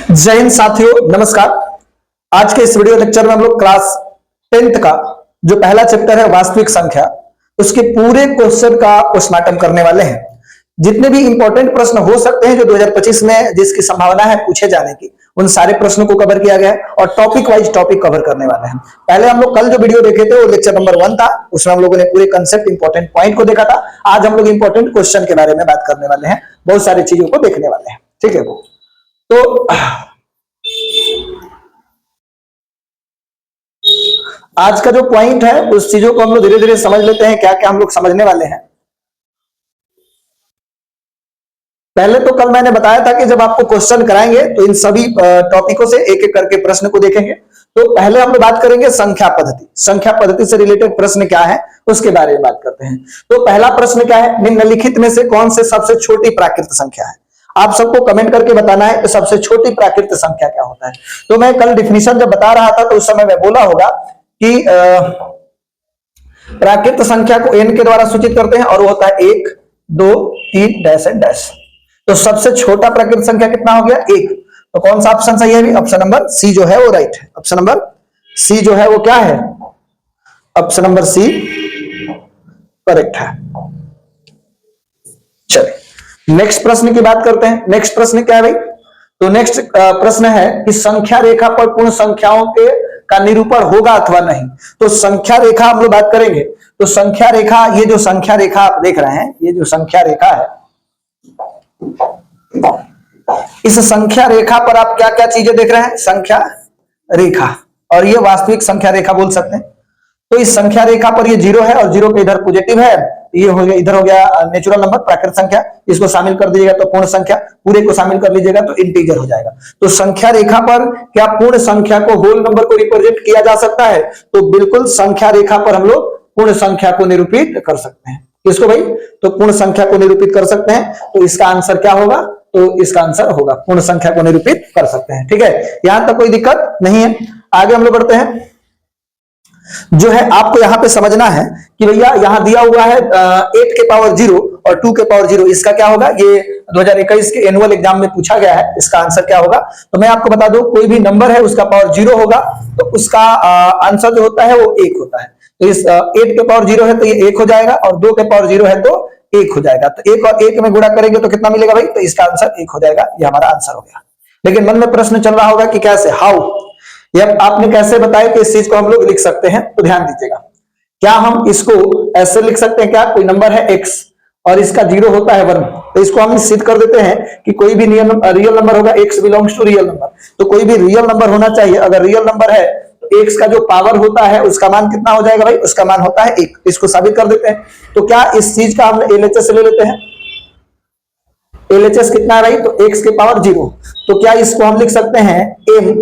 जय हिंद साथियों, नमस्कार। आज के इस वीडियो लेक्चर में हम लोग क्लास 10th का जो पहला चैप्टर है वास्तविक संख्या, उसके पूरे क्वेश्चन का पोस्टमार्टम करने वाले हैं। जितने भी इंपॉर्टेंट प्रश्न हो सकते हैं जो 2025 में जिसकी संभावना है पूछे जाने की, उन सारे प्रश्नों को कवर किया गया है और टॉपिक वाइज टॉपिक कवर करने वाले हैं। पहले हम लोग कल जो वीडियो देखे थे वो लेक्चर नंबर 1 था, उसमें हम लोगों ने पूरे कंसेप्ट इंपॉर्टेंट पॉइंट को देखा था। आज हम लोग इंपॉर्टेंट क्वेश्चन के बारे में बात करने वाले हैं, बहुत सारी चीजों को देखने वाले हैं। ठीक है, तो आज का जो पॉइंट है उस चीजों को हम लोग धीरे धीरे समझ लेते हैं, क्या क्या हम लोग समझने वाले हैं। पहले तो कल मैंने बताया था कि जब आपको क्वेश्चन कराएंगे तो इन सभी टॉपिकों से एक एक करके प्रश्न को देखेंगे। तो पहले हम लोग बात करेंगे संख्या पद्धति। संख्या पद्धति से रिलेटेड प्रश्न क्या है उसके बारे में बात करते हैं। तो पहला प्रश्न क्या है, निम्नलिखित में से कौन से सबसे छोटी प्राकृत संख्या है। आप सबको कमेंट करके बताना है कि सबसे छोटी प्राकृत संख्या क्या होता है। तो मैं कल डिफिनीशन जब बता रहा था तो उस समय मैं बोला होगा कि प्राकृत संख्या को n के द्वारा सूचित करते हैं और वो होता है 1, 2, 3 डैश एंड डैश। तो सबसे छोटा प्राकृत संख्या कितना हो गया, 1। तो कौन सा ऑप्शन सही है? ऑप्शन नंबर सी जो है वो राइट है। ऑप्शन नंबर सी जो है वो क्या है? ऑप्शन नंबर सी करेक्ट है। चलिए नेक्स्ट प्रश्न की बात करते हैं। नेक्स्ट प्रश्न क्या है भाई? तो नेक्स्ट प्रश्न है कि संख्या रेखा पर पूर्ण संख्याओं के का निरूपण होगा अथवा नहीं। तो संख्या रेखा हम लोग बात करेंगे। तो संख्या रेखा, ये जो संख्या रेखा आप देख रहे हैं, ये जो संख्या रेखा है, इस संख्या रेखा पर आप क्या क्या चीजें देख रहे हैं? संख्या रेखा, और ये वास्तविक संख्या रेखा बोल सकते हैं। तो इस संख्या रेखा पर ये 0 है और 0 के इधर पॉजिटिव है, ये हो गया, इधर हो गया नेचुरल नंबर प्राकृत संख्या। इसको शामिल कर दीजिएगा तो पूर्ण संख्या, पूरे को शामिल कर लीजिएगा तो इंटीजर हो जाएगा। तो संख्या रेखा पर क्या पूर्ण संख्या को, होल नंबर को रिप्रेजेंट किया जा सकता है? तो बिल्कुल संख्या रेखा पर हम लोग पूर्ण संख्या को निरूपित कर सकते हैं। किसको भाई? तो पूर्ण संख्या को निरूपित कर सकते हैं। तो इसका आंसर क्या होगा? तो इसका आंसर होगा पूर्ण संख्या को निरूपित कर सकते हैं। ठीक है, यहां तक कोई दिक्कत नहीं है। आगे हम लोग बढ़ते हैं। जो है आपको यहां पे समझना है कि भैया यहां दिया हुआ है 8 के पावर 0 और 2 के पावर 0, इसका क्या होगा? ये 2021 के एनुअल एग्जाम में पूछा गया है, इसका आंसर क्या होगा? तो मैं आपको बता दूं, कोई भी नंबर है उसका पावर 0 होगा तो उसका आंसर जो होता है वो 1 होता है। तो इस 8 के पावर 0 है तो ये 1 हो जाएगा, और 2 के पावर 0 है तो 1 हो जाएगा। तो 1 और 1 में गुणा करेंगे तो कितना मिलेगा भाई? तो इसका आंसर 1 हो जाएगा। ये हमारा आंसर हो गया। लेकिन मन में प्रश्न चल रहा होगा कि कैसे, हाउ, यह आपने कैसे बताया कि इस चीज को हम लोग लिख सकते हैं? तो ध्यान दीजिएगा, क्या हम इसको ऐसे लिख सकते हैं? क्या कोई नंबर है x और इसका 0 होता है 1, तो इसको हम सिद्ध कर देते हैं कि कोई भी रियल नंबर होगा, x belongs to real number. तो कोई भी रियल नंबर होना चाहिए। अगर रियल नंबर है तो x का जो पावर होता है उसका मान कितना हो जाएगा भाई? उसका मान होता है 1। इसको साबित कर देते हैं। तो क्या इस चीज का हम LHS ले लेते हैं? LHS कितना है भाई? तो x के पावर 0। तो क्या इसको हम लिख सकते हैं m,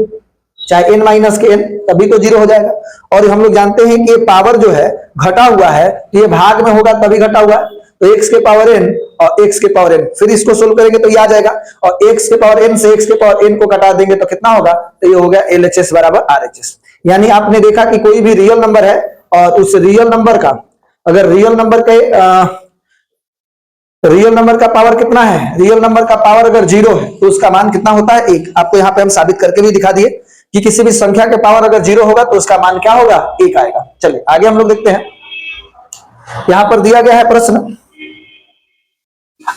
चाहे n माइनस के n, तभी तो 0 हो जाएगा। और हम लोग जानते हैं कि ये पावर जो है घटा हुआ है, तो ये भाग में होगा तभी घटा हुआ है। तो x के पावर n और x के पावर n, फिर इसको सोल्व करेंगे तो ये आ जाएगा, और x के पावर n से x के पावर n को घटा देंगे तो कितना होगा? तो ये हो गया LHS बराबर RHS। यानी आपने देखा कि कोई भी रियल नंबर है और उस रियल नंबर का, अगर रियल नंबर का पावर कितना है? रियल नंबर का पावर अगर 0 है तो उसका मान कितना होता है? 1। आपको यहाँ पे हम साबित करके भी दिखा दिए कि किसी भी संख्या के पावर अगर 0 होगा तो उसका मान क्या होगा? 1 आएगा। चलिए आगे हम लोग देखते हैं। यहां पर दिया गया है प्रश्न,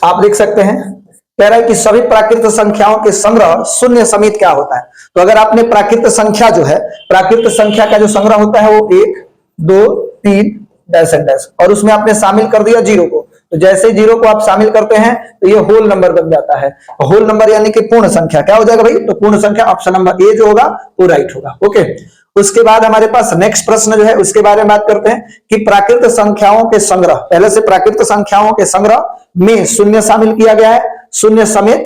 आप देख सकते हैं, कह रहा है कि सभी प्राकृत संख्याओं के संग्रह शून्य समेत क्या होता है। तो अगर आपने प्राकृत संख्या जो है, प्राकृत संख्या का जो संग्रह होता है वो 1, 2, 3 डैश एंड डैश, और उसमें आपने शामिल कर दिया 0 को। तो जैसे 0 को आप शामिल करते हैं तो ये होल नंबर बन जाता है। होल नंबर यानी कि पूर्ण संख्या क्या हो जाएगा भाई? तो पूर्ण संख्या ऑप्शन नंबर ए जो होगा वो राइट होगा। ओके, उसके बाद हमारे पास नेक्स्ट प्रश्न जो है उसके बारे में बात करते हैं कि प्राकृत संख्याओं के संग्रह, पहले से प्राकृत संख्याओं के संग्रह में शून्य शामिल किया गया है, शून्य समेत,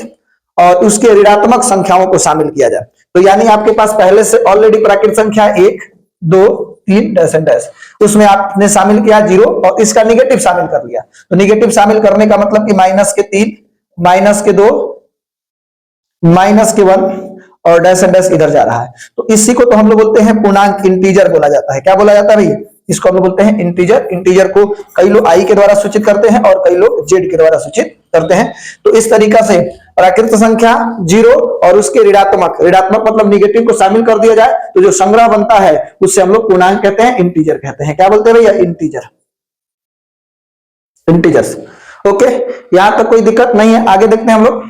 और उसके ऋणात्मक संख्याओं को शामिल किया जाए। तो यानी आपके पास पहले से ऑलरेडी प्राकृत संख्या 1, 2, 3 डैश एंड डैश, उसमें आपने शामिल किया 0 और इसका निगेटिव शामिल कर लिया। तो निगेटिव शामिल करने का मतलब कि -3, -2, -1 और डैश एंड डैश इधर जा रहा है। तो इसी को तो हम लोग बोलते हैं पूर्णांक, इंटीजर बोला जाता है। क्या बोला जाता है भाई? इसको हम लोग बोलते हैं इंटीजर। इंटीजर को कई लोग i के द्वारा सूचित करते हैं और कई लोग z के द्वारा सूचित करते हैं। तो इस तरीका से प्राकृत संख्या जीरो और उसके ऋणात्मक, ऋणात्मक मतलब निगेटिव को शामिल कर दिया जाए तो जो संग्रह बनता है उससे हम लोग पूर्णांक कहते हैं, इंटीजर कहते हैं। क्या बोलते हैं भैया? Integer, integers. ओके, यहां तक कोई दिक्कत नहीं है। आगे देखते हैं हम लोग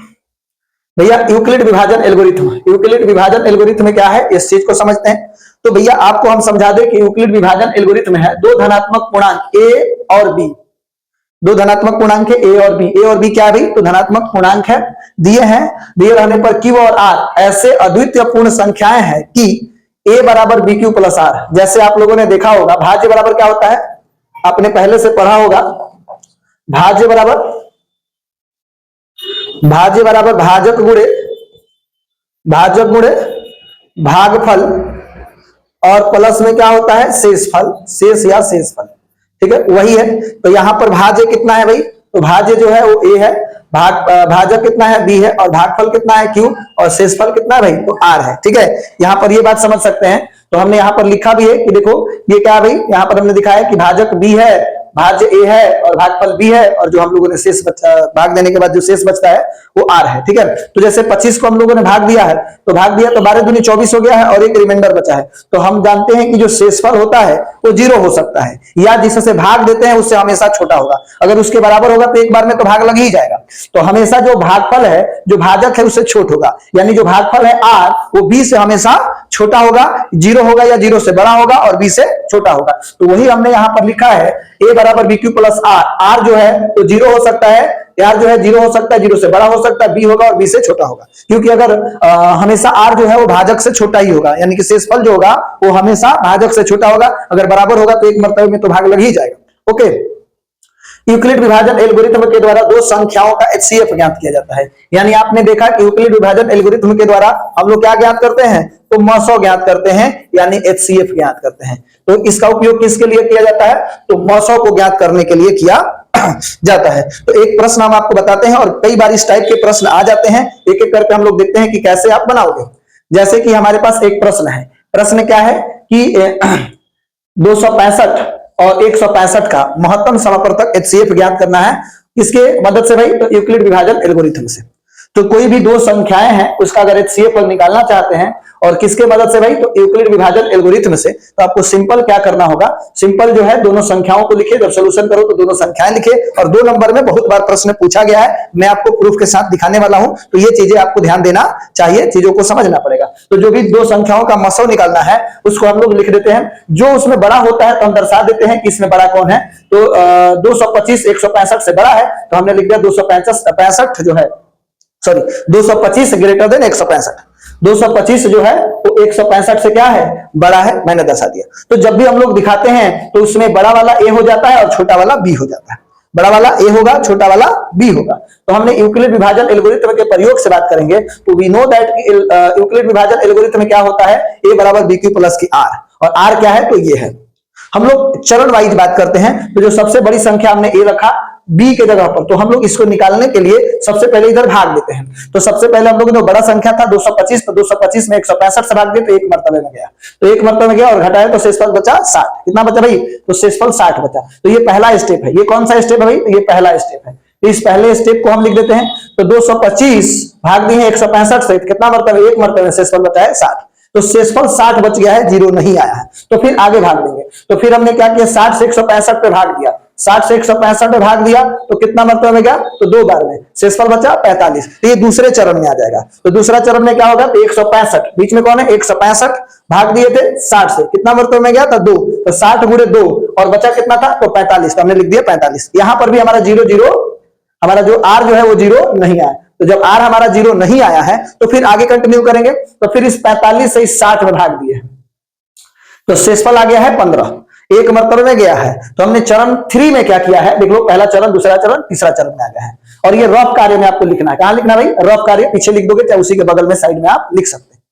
भैया यूक्लिड विभाजन एल्गोरिथम। यूक्लिड विभाजन एल्गोरिथम में क्या है इस चीज को समझते हैं। तो भैया आपको हम समझा दें कि यूक्लिड विभाजन एल्गोरिथम है दो धनात्मक पूर्णांक ए और बी, दो धनात्मक पूर्णांक है ए और बी। ए और बी क्या है भाई? तो धनात्मक पूर्णांक है, दिए हैं, दिए रहने पर क्यू और आर ऐसे अद्वितीय पूर्ण संख्याएं हैं कि ए बराबर बी क्यू प्लस आर। जैसे आप लोगों ने देखा होगा भाज्य बराबर क्या होता है, आपने पहले से पढ़ा होगा, भाज्य बराबर भाजक गुणे भागफल और प्लस में क्या होता है? शेषफल, शेष या शेषफल। ठीक है, वही है। तो यहां पर भाज्य कितना है भाई? तो भाज्य जो है वो ए है, भाजक कितना है? बी है, और भागफल कितना है? क्यू, और शेषफल कितना है भाई? तो आर है। ठीक है, यहां पर ये बात समझ सकते हैं। तो हमने यहां पर लिखा भी है कि देखो ये क्या है भाई, यहां पर हमने दिखाया कि भाजक बी है, भाज्य ए है और भागफल बी है, और जो हम लोगों ने शेष भाग देने के बाद जो शेष बचता है वो आर है। ठीक है, तो जैसे 25 को हम लोगों ने भाग दिया है, तो भाग दिया तो 12 दूनी 24 हो गया है और एक रिमाइंडर बचा है। तो हम जानते हैं कि जो शेषफल होता है वो जीरो हो सकता है, या जिससे भाग देते हैं उससे हमेशा छोटा होगा। अगर उसके बराबर होगा तो एक बार में तो भाग लग ही जाएगा। तो हमेशा जो भागफल है, जो भाजक है, उससे छोट होगा, यानी जो भागफल है आर वो बी से हमेशा छोटा होगा, जीरो होगा या जीरो से बड़ा होगा और बी से छोटा होगा। तो वही हमने यहां पर लिखा है ए बराबर B Q plus R. R जो है तो जीरो हो सकता है, आर जो है जीरो हो सकता है, जीरो से बड़ा हो सकता है, बी होगा और बी से छोटा होगा, क्योंकि अगर हमेशा आर जो है वो भाजक से छोटा ही होगा, यानी कि शेषफल जो होगा वो हमेशा भाजक से छोटा होगा। अगर बराबर होगा तो एक मर्तबे में तो भाग लग ही जाएगा। ओके, यूक्लिड विभाजन एल्गोरिथम के द्वारा दो संख्याओं का एचसीएफ ज्ञात किया जाता है। यानी आपने देखा कि यूक्लिड विभाजन एल्गोरिथम के द्वारा हम लोग क्या ज्ञात करते हैं? तो मसो ज्ञात करते हैं, यानी एचसीएफ ज्ञात करते हैं। तो इसका उपयोग किसके लिए किया जाता है? तो मसो को ज्ञात करने के लिए किया जाता है। तो एक प्रश्न हम आपको बताते हैं, और कई बार इस टाइप के प्रश्न आ जाते हैं, एक एक करके हम लोग देखते हैं कि कैसे आप बनाओगे। जैसे कि हमारे पास एक प्रश्न है, प्रश्न क्या है कि 265 और 165 का महत्तम समापवर्तक एचसीएफ ज्ञात करना है। किसके मदद से भाई? तो यूक्लिड विभाजन एल्गोरिथम से। तो कोई भी दो संख्याएं हैं उसका अगर एचसीएफ निकालना चाहते हैं, और किसके मदद से भाई? तो यूक्लिड विभाजन एल्गोरिथम से। तो आपको सिंपल क्या करना होगा, सिंपल जो है दोनों संख्याओं को लिखे, जब सोल्यूशन करो तो दोनों संख्याएं लिखे। और 2 नंबर में बहुत बार प्रश्न पूछा गया है, मैं आपको प्रूफ के साथ दिखाने वाला हूं, तो ये चीजें आपको ध्यान देना चाहिए, चीजों को समझना पड़ेगा। तो जो भी दो संख्याओं का मसौ निकालना है उसको हम लोग लिख देते हैं, जो उसमें बड़ा होता है तो हम दर्शा देते हैं कि इसमें बड़ा कौन है। तो 225 165 से बड़ा है, तो हमने लिख दिया 265 जो है, सॉरी 225 ग्रेटर देन 165। 225 जो है वो 165 से क्या है? बड़ा है, मैंने दर्शा दिया। तो जब भी हम लोग दिखाते हैं तो उसमें बड़ा वाला ए हो जाता है और छोटा वाला बी हो जाता है। बड़ा वाला ए होगा, छोटा वाला बी होगा। तो हमने यूक्लिड विभाजन एल्गोरिथम के प्रयोग से बात करेंगे, तो वी नो दैट यूक्लिड विभाजन एल्गोरिथम में क्या होता है? ए बराबर बी क्यू प्लस की आर, और आर क्या है? तो ये है। हम लोग चरण वाइज बात करते हैं, तो जो सबसे बड़ी संख्या हमने ए रखा बी के जगह पर, तो हम लोग इसको निकालने के लिए सबसे पहले इधर भाग देते हैं। तो सबसे पहले हम लोग जो बड़ा संख्या था 225, तो 225 में 165 से भाग दिए तो एक मर्तबे में गया, तो एक मर्तबे में गया और घटाया तो शेषफल बचा 60। कितना बचा भाई? तो शेषफल 60 बचा। तो ये पहला स्टेप है। ये कौन सा स्टेप है भाई? ये पहला स्टेप है। तो इस पहले स्टेप को हम लिख देते हैं। तो 225 भाग दिए 165 से, कितना मर्तबे? एक मर्तबे में शेषफल बचा है 60। तो शेषफल 60 बच गया है, जीरो नहीं आया है। तो फिर आगे भाग देंगे। तो फिर हमने क्या किया? 60 से 165 पे भाग दिया, 60 से 165 पे भाग दिया तो कितना मर्तबे में गया? तो 2 बार में, शेषफल बचा 45। तो ये दूसरे चरण में आ जाएगा। तो दूसरा चरण में क्या होगा? तो 165 बीच में कौन है? 165 भाग दिए थे 60 से, कितना मर्तबे में गया था? 2। तो 60 गुणे 2 और बचा कितना था? तो 45। तो हमने लिख दिया 45। यहां पर भी हमारा जीरो जीरो, हमारा जो आर जो है वो जीरो नहीं आया। तो जब आर हमारा जीरो नहीं आया है तो फिर आगे कंटिन्यू करेंगे। तो फिर इस 45 से इस 60 में भाग दिए, तो शेषफल आ गया है 15, एक मर्तबे में गया है। तो हमने चरण 3 में क्या किया है? देख लो, पहला चरण, दूसरा चरण, तीसरा चरण में आ गया है। और ये रफ कार्य में आपको लिखना है। कहां लिखना भाई? रफ कार्य पीछे लिख दोगे, चाहे उसी के बगल में साइड में आप लिख सकते हैं।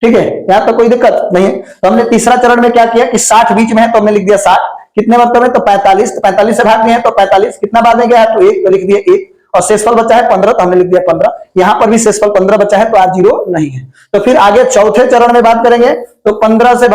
ठीक है, यहां तक कोई दिक्कत नहीं है। तो हमने तीसरा चरण में क्या किया कि 60 बीच में है तो हमने लिख दिया 60, कितने मर्तबे में? तो 45। तो 45 से भाग दिए हैं तो 45, कितना बाद में गया है? तो 1, तो लिख दिया 1। और शेषफल बचा है 15, तो हमने लिख दिया 15। यहां पर भी शेषफल 15 बचा है, तो आज 0 नहीं है। तो फिर आगे चौथे चरण में बात करेंगे, तो 15 से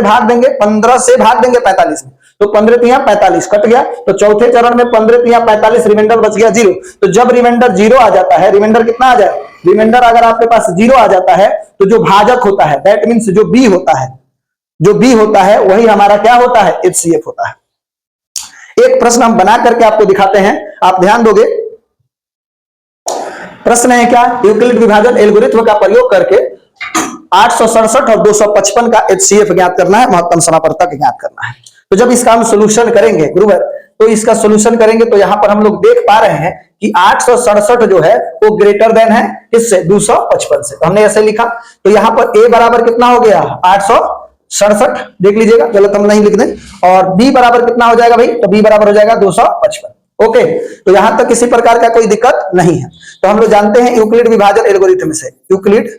भाग देंगे, 15 से भाग देंगे 45 में, तो 15 तिया 45 कट गया। तो चौथे चरण में 15 तिया 45, रिमाइंडर बच गया 0। तो जब रिमाइंडर 0 आ जाता है, रिमाइंडर कितना आ जाए, रिमाइंडर अगर आपके पास 0 आ जाता है, तो जो भाजक होता है, दैट मीन्स जो बी होता है, जो बी होता है वही हमारा क्या होता है, HCF होता है। एक प्रश्न हम बना करके आपको दिखाते हैं, आप ध्यान दोगे। प्रश्न है क्या, यूक्लिड विभाजन एल्गोरिथ्म का प्रयोग करके 867 और 255 का HCF ज्ञात करना है, महत्तम समापवर्तक ज्ञात करना है। तो जब इसका हम सोल्यूशन करेंगे गुरुवर, तो इसका सोल्यूशन करेंगे तो यहां पर हम लोग देख पा रहे हैं कि 867 जो है वो ग्रेटर देन है किससे, 255 से। तो हमने ऐसे लिखा, तो यहां पर A बराबर कितना हो गया, 867, देख लीजिएगा गलत हम नहीं लिख दें। और B बराबर कितना हो जाएगा भाई, तो B बराबर हो जाएगा 255। ओके, तो यहां तक किसी प्रकार का कोई दिक्कत नहीं है। तो हम लोग जानते हैं यूक्लिड विभाजन एल्गोरिथम से, यूक्लिड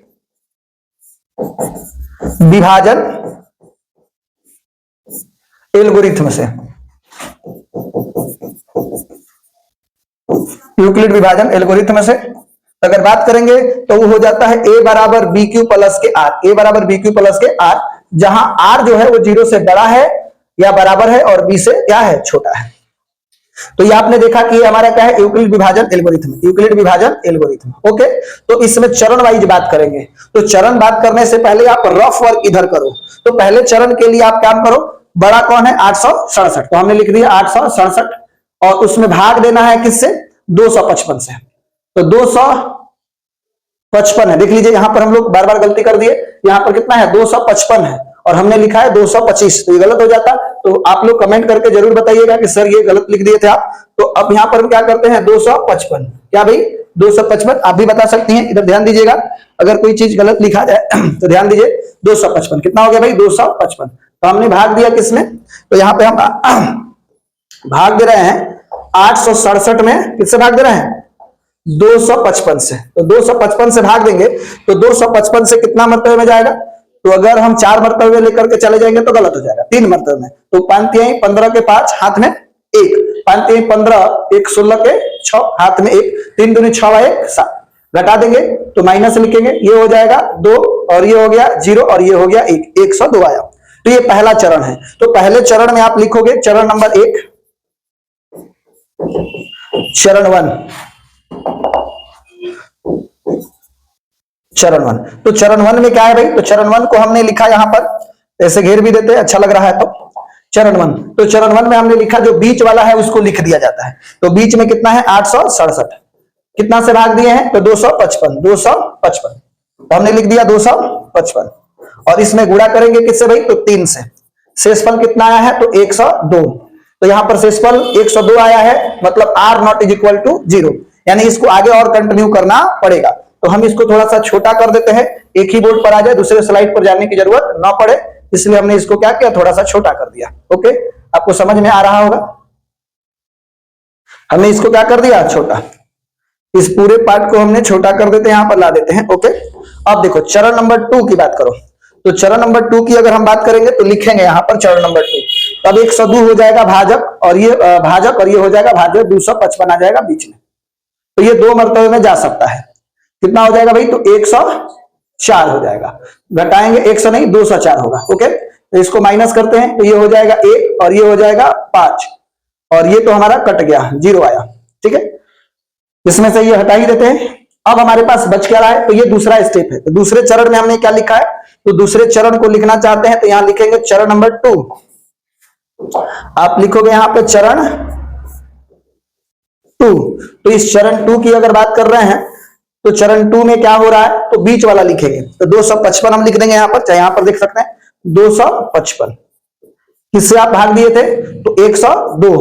विभाजन एल्गोरिथम से, यूक्लिड विभाजन एल्गोरिथम से अगर बात करेंगे तो वो हो जाता है A बराबर BQ प्लस के R, A बराबर BQ प्लस के R, जहां R जो है वो 0 से बड़ा है या बराबर है और B से क्या है, छोटा है। तो ये आपने देखा कि हमारा क्या है, यूक्लिड विभाजन एल्गोरिथम, यूक्लिड विभाजन एल्गोरिथम। ओके, तो इसमें चरण वाइज बात करेंगे। तो चरण बात करने से पहले आप रफ वर्क इधर करो। तो पहले चरण के लिए आप काम करो, बड़ा कौन है, 867, तो हमने लिख दिया 867, और उसमें भाग देना है किससे, 255 से। तो 255 है, देख लीजिए यहां पर हम लोग बार बार गलती कर दिए, यहां पर कितना है, 255 है और हमने लिखा है 225, तो ये गलत हो जाता। तो आप लोग कमेंट करके जरूर बताइएगा कि सर ये गलत लिख दिए थे आप। तो अब यहां पर हम क्या करते हैं, 255, क्या भाई 255, आप भी बता सकती हैं, इधर ध्यान दीजिएगा, अगर कोई चीज गलत लिखा जाए तो ध्यान दीजिए। 255 कितना हो गया भाई, 255, तो हमने भाग दिया किसमें, तो यहां पे हम भाग दे रहे हैं 867 में, किससे भाग दे रहे हैं, 255 से। तो 255 से भाग देंगे तो 255 से कितना मरतबे में जाएगा, तो अगर हम 4 मरतबे लेकर के चले जाएंगे तो गलत हो जाएगा, 3 मरतबे में। तो 5 15 के 5, हाथ में 1, 5 15, 1 16 के 6, हाथ में 1, 3 दूनी 6 1 7, घटा देंगे तो माइनस लिखेंगे, ये हो जाएगा 2 और ये हो गया 0 और ये हो गया 1, 102 आया। तो ये पहला चरण है। तो पहले चरण में आप लिखोगे चरण नंबर 1, चरण 1, चरण 1। तो चरण 1 में क्या है भाई, तो चरण 1 को हमने लिखा यहां पर, ऐसे घेर भी देते हैं, अच्छा लग रहा है। तो चरण 1, तो चरण 1 में हमने लिखा जो बीच वाला है उसको लिख दिया जाता है। तो बीच में कितना है, 867, कितना से भाग दिए हैं, तो 255, 255, तो हमने लिख दिया 255, और इसमें गुणा करेंगे किससे भाई, तो 3 से। शेषफल कितना आया है, तो 102। तो यहां पर शेषफल 102 आया है, मतलब R not is equal to 0, यानी इसको आगे और कंटिन्यू करना पड़ेगा। तो हम इसको थोड़ा सा छोटा कर देते हैं, एक ही बोर्ड पर आ जाए, दूसरे स्लाइड पर जाने की जरूरत ना पड़े, इसलिए हमने इसको क्या किया, थोड़ा सा छोटा कर दिया। ओके, आपको समझ में आ रहा होगा, हमने इसको क्या कर दिया, छोटा। इस पूरे पार्ट को हमने छोटा कर देते हैं, यहां पर ला देते हैं। ओके, अब देखो चरण नंबर 2 की बात करो। तो चरण नंबर 2 की अगर हम बात करेंगे तो लिखेंगे यहां पर चरण नंबर 2, तब 102 हो जाएगा भाजक, और ये भाजक, और ये हो जाएगा भाजक, 255 आ जाएगा बीच में। तो ये 2 मरतबे में जा सकता है, कितना हो जाएगा भाई, तो 104 हो जाएगा, घटाएंगे 100 नहीं, 204 होगा। ओके, तो इसको माइनस करते हैं, तो ये हो जाएगा 1 और ये हो जाएगा 5, और ये तो हमारा कट गया, 0 आया। ठीक है, इसमें से ये हटा ही देते हैं। अब हमारे पास बच क्या रहा है, तो ये दूसरा स्टेप है। तो दूसरे चरण में हमने क्या लिखा है, तो दूसरे चरण को लिखना चाहते हैं तो यहां लिखेंगे चरण नंबर 2, आप लिखोगे यहां पे चरण 2। तो इस चरण 2 की अगर बात कर रहे हैं तो चरण 2 में क्या हो रहा है, तो बीच वाला लिखेंगे, तो 255 हम लिख देंगे यहां पर, चाहे यहां पर देख सकते हैं 255, किससे आप भाग दिए थे, तो 102,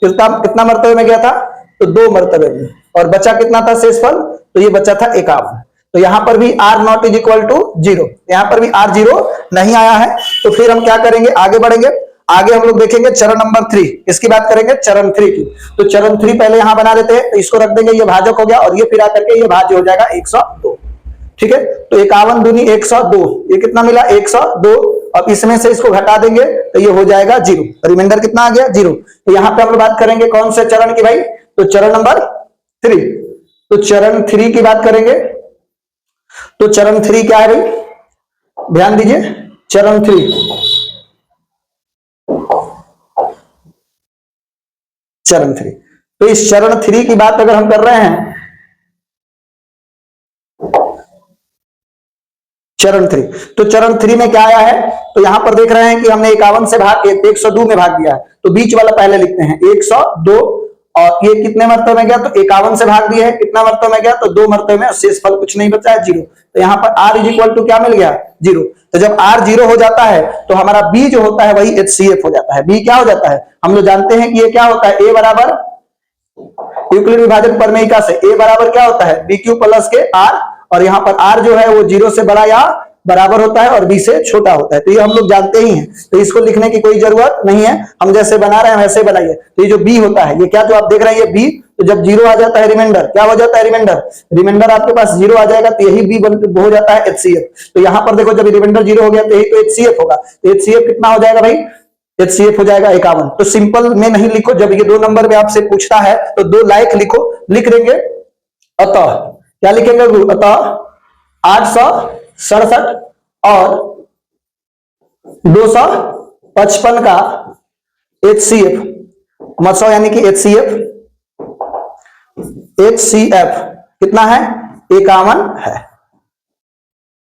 कितना मरतबे में गया था, तो 2 मरतबे में, और बचा कितना था शेषफल, तो ये बचा था 51। तो यहां पर भी R not is equal to 0, यहां पर भी R 0 नहीं आया है। तो फिर हम क्या करेंगे, आगे बढ़ेंगे, आगे हम लोग देखेंगे चरण नंबर 3, इसकी बात करेंगे चरण 3 की। तो चरण 3 पहले यहां बना देते हैं, तो इसको रख देंगे, ये भाजक हो गया, और ये फिर आकर के ये भाज्य हो जाएगा 102। ठीक है, तो 51 दूनी 102, ये कितना मिला, 102। अब इसमें से इसको घटा देंगे तो ये हो जाएगा 0, रिमाइंडर कितना आ गया, 0। तो यहां पे हम लोग बात करेंगे कौन से चरण की भाई, तो चरण नंबर 3। तो चरण 3 की बात करेंगे। तो चरण 3 क्या है भाई, ध्यान दीजिए, चरण 3, चरण 3। तो इस चरण 3 की बात अगर हम कर रहे हैं, चरण 3, तो चरण 3 में क्या आया है, तो यहां पर देख रहे हैं कि हमने 51 से भाग 102 में भाग दिया है, तो बीच वाला पहले लिखते हैं 102, और ये कितने मरतबे में गया, तो 51 से भाग दिया है, कितना मरतबे में गया, तो 2 मरतबे में, शेष फल कुछ नहीं बचा है, 0। तो यहाँ पर r इज इक्वल टू क्या मिल गया, 0। तो जब r 0 हो जाता है तो हमारा b जो होता है वही HCF हो जाता है। b क्या हो जाता है, हम लोग जानते हैं कि ये क्या होता है, a बराबर यूक्लिड विभाजन प्रमेयिका से a बराबर क्या होता है, bq प्लस के r, और यहाँ पर r जो है वो 0 से बड़ा या बराबर होता है और b से छोटा होता है। तो ये हम लोग जानते ही हैं, तो इसको लिखने की कोई जरूरत नहीं है, हम जैसे बना रहे हैं वैसे बनाइए। तो ये जो b होता है, ये क्या जो आप देख रहे हैं ये b, तो जब 0 आ जाता है रिमाइंडर, क्या हो जाता है रिमाइंडर, रिमाइंडर आपके पास 0 आ जाएगा तो यही b हो जाता है HCF। तो यहाँ पर देखो जब रिमाइंडर 0 हो गया तो यही तो HCF होगा। तो HCF कितना हो जाएगा भाई, HCF हो जाएगा 51। तो सिंपल में नहीं लिखो, जब ये 2 नंबर में आपसे पूछता है तो 2 लाइक लिखो, लिख देंगे अतः, क्या लिखेंगे, अतः 867 और 255 का HCF, मतलब यानी कि HCF कितना है, 51 है।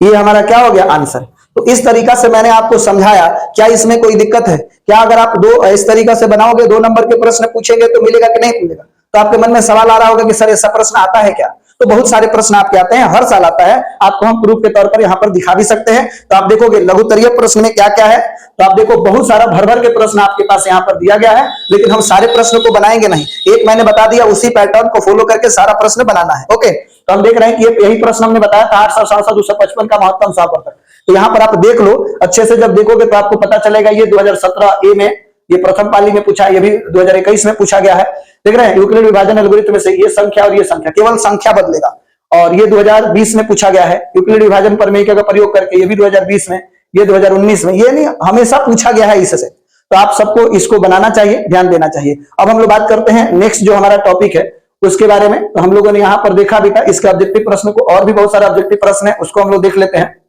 ये हमारा क्या हो गया आंसर। तो इस तरीका से मैंने आपको समझाया, क्या इसमें कोई दिक्कत है, क्या अगर आप इस तरीका से बनाओगे 2 नंबर के प्रश्न पूछेंगे तो मिलेगा कि नहीं मिलेगा। तो आपके मन में सवाल आ रहा होगा कि सर ऐसा प्रश्न आता है क्या, तो बहुत सारे प्रश्न आपके आते हैं, हर साल आता है, आपको हम प्रूफ के तौर पर यहाँ पर दिखा भी सकते हैं। तो आप देखोगे लघुत्तरीय प्रश्न में क्या क्या है, तो आप देखो बहुत सारा भर भर के प्रश्न आपके पास यहाँ पर दिया गया है, लेकिन हम सारे प्रश्न को बनाएंगे नहीं, एक मैंने बता दिया, उसी पैटर्न को फॉलो करके सारा प्रश्न बनाना है। ओके, तो हम देख रहे हैं कि यही प्रश्न हमने बताया था 867 255 का महत्तम सपवर्तक। तो यहाँ पर आप देख लो अच्छे से, जब देखोगे तो आपको पता चलेगा ये 2017 ए में, ये प्रथम पाली में पूछा, ये भी 2021 में पूछा गया है। देख रहे हैं यूक्लिड विभाजन एल्गोरिथम में से ये संख्या और ये संख्या, केवल संख्या बदलेगा, और ये 2020 में पूछा गया है यूक्लिड विभाजन प्रमेय का प्रयोग करके, ये भी 2020 में, ये 2019 में, ये नहीं हमेशा पूछा गया है इससे। तो आप सबको इसको बनाना चाहिए, ध्यान देना चाहिए। अब हम लोग बात करते हैं नेक्स्ट जो हमारा टॉपिक है उसके बारे में। तो हम लोगों ने यहाँ पर देखा भी था इसके ऑब्जेक्टिव प्रश्न को, और भी बहुत सारे ऑब्जेक्टिव प्रश्न है, उसको हम लोग देख लेते हैं।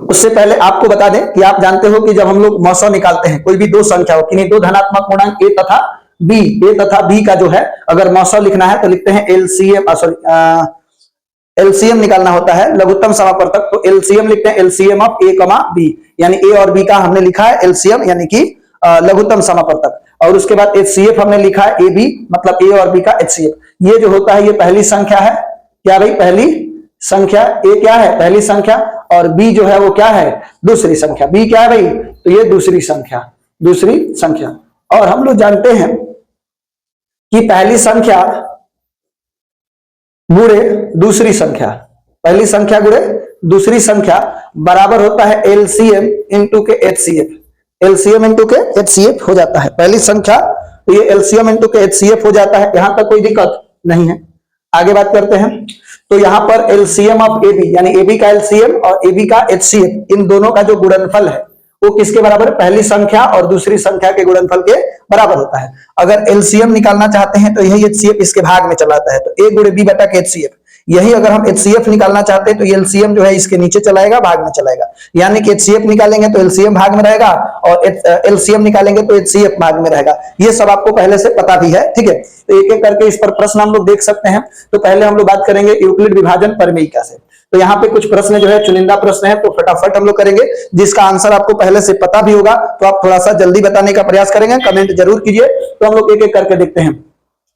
उससे पहले आपको बता दें कि आप जानते हो कि जब हम लोग मौसम निकालते हैं, कोई भी 2 संख्या हो, किन्हीं 2 धनात्मक पूर्णांक a तथा b का जो है अगर मौसम लिखना है तो लिखते हैं एलसीएम निकालना होता है, लघुत्तम समापवर्तक। तो एलसीएम लिखते हैं, एलसीएम ऑफ a, b, यानी a और b का हमने लिखा है एलसीएम, यानी कि लघुत्तम समापवर्तक। और उसके बाद HCF हमने लिखा है AB, मतलब a और b का HCF। ये जो होता है ये पहली संख्या है, क्या भाई, पहली संख्या। a क्या है, पहली संख्या, और b जो है वो क्या है, दूसरी संख्या। b क्या है भाई, तो ये दूसरी संख्या, दूसरी संख्या। और हम लोग जानते हैं कि पहली संख्या गुणे दूसरी संख्या, पहली संख्या गुणे दूसरी संख्या बराबर होता है एलसीएम इंटू के HCF, एलसीएम इंटू के HCF हो जाता है पहली संख्या। तो ये एलसीएम इंटू के HCF हो जाता है, यहां तक कोई दिक्कत नहीं है। आगे बात करते हैं, तो यहां पर एलसीएम ऑफ AB, यानी AB का एलसीएम और AB का HCF, इन दोनों का जो गुणनफल है वो किसके बराबर, पहली संख्या और दूसरी संख्या के गुणनफल के बराबर होता है। अगर एलसीएम निकालना चाहते हैं तो यही HCF इसके भाग में चला आता है, तो A गुणे B बटा के HCF। यही अगर हम HCF निकालना चाहते हैं तो ये एलसीएम जो है इसके नीचे चलाएगा, भाग में चलाएगा, यानी कि HCF निकालेंगे तो एलसीएम भाग में रहेगा, और एलसीएम निकालेंगे तो HCF भाग में रहेगा। ये सब आपको पहले से पता भी है, ठीक है। तो एक एक करके इस पर प्रश्न हम लोग देख सकते हैं। तो पहले हम लोग बात करेंगे यूक्लिड विभाजन प्रमेयिका से। तो यहाँ पे कुछ प्रश्न जो है चुनिंदा प्रश्न है, तो फटाफट हम लोग करेंगे, जिसका आंसर आपको पहले से पता भी होगा तो आप थोड़ा सा जल्दी बताने का प्रयास करेंगे, कमेंट जरूर कीजिए। तो हम लोग एक एक करके देखते हैं।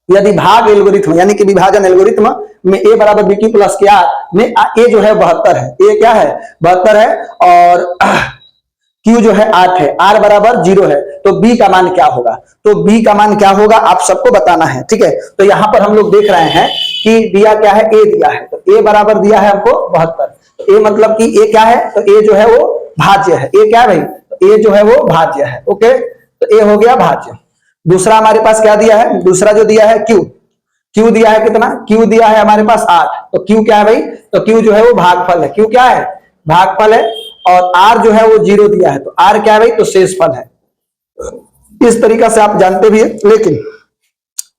यदि भाग एल्गोरिथम यानी कि विभाजन एल्गोरिथम में a बराबर bq प्लस के r में a जो है 72 है, a क्या है 72 है, और q जो है 8 है, r बराबर 0 है, तो b का मान क्या होगा, तो b का मान क्या होगा आप सबको बताना है, ठीक है। तो यहां पर हम लोग देख रहे हैं कि दिया क्या है, a दिया है, तो a बराबर दिया है हमको 72। तो a मतलब कि a क्या है, तो a जो है वो भाज्य है, a क्या है भाई, तो a जो है वो भाज्य है, ओके। तो a हो गया भाज्य। दूसरा हमारे पास क्या दिया है, दूसरा जो दिया है q, q दिया है कितना, q दिया है हमारे पास 8, तो q क्या है भाई, तो q जो है वो भागफल है, q क्या है भागफल है, और r जो है वो 0 दिया है, तो r क्या है भाई, तो शेषफल है। इस तरीका से आप जानते भी है, लेकिन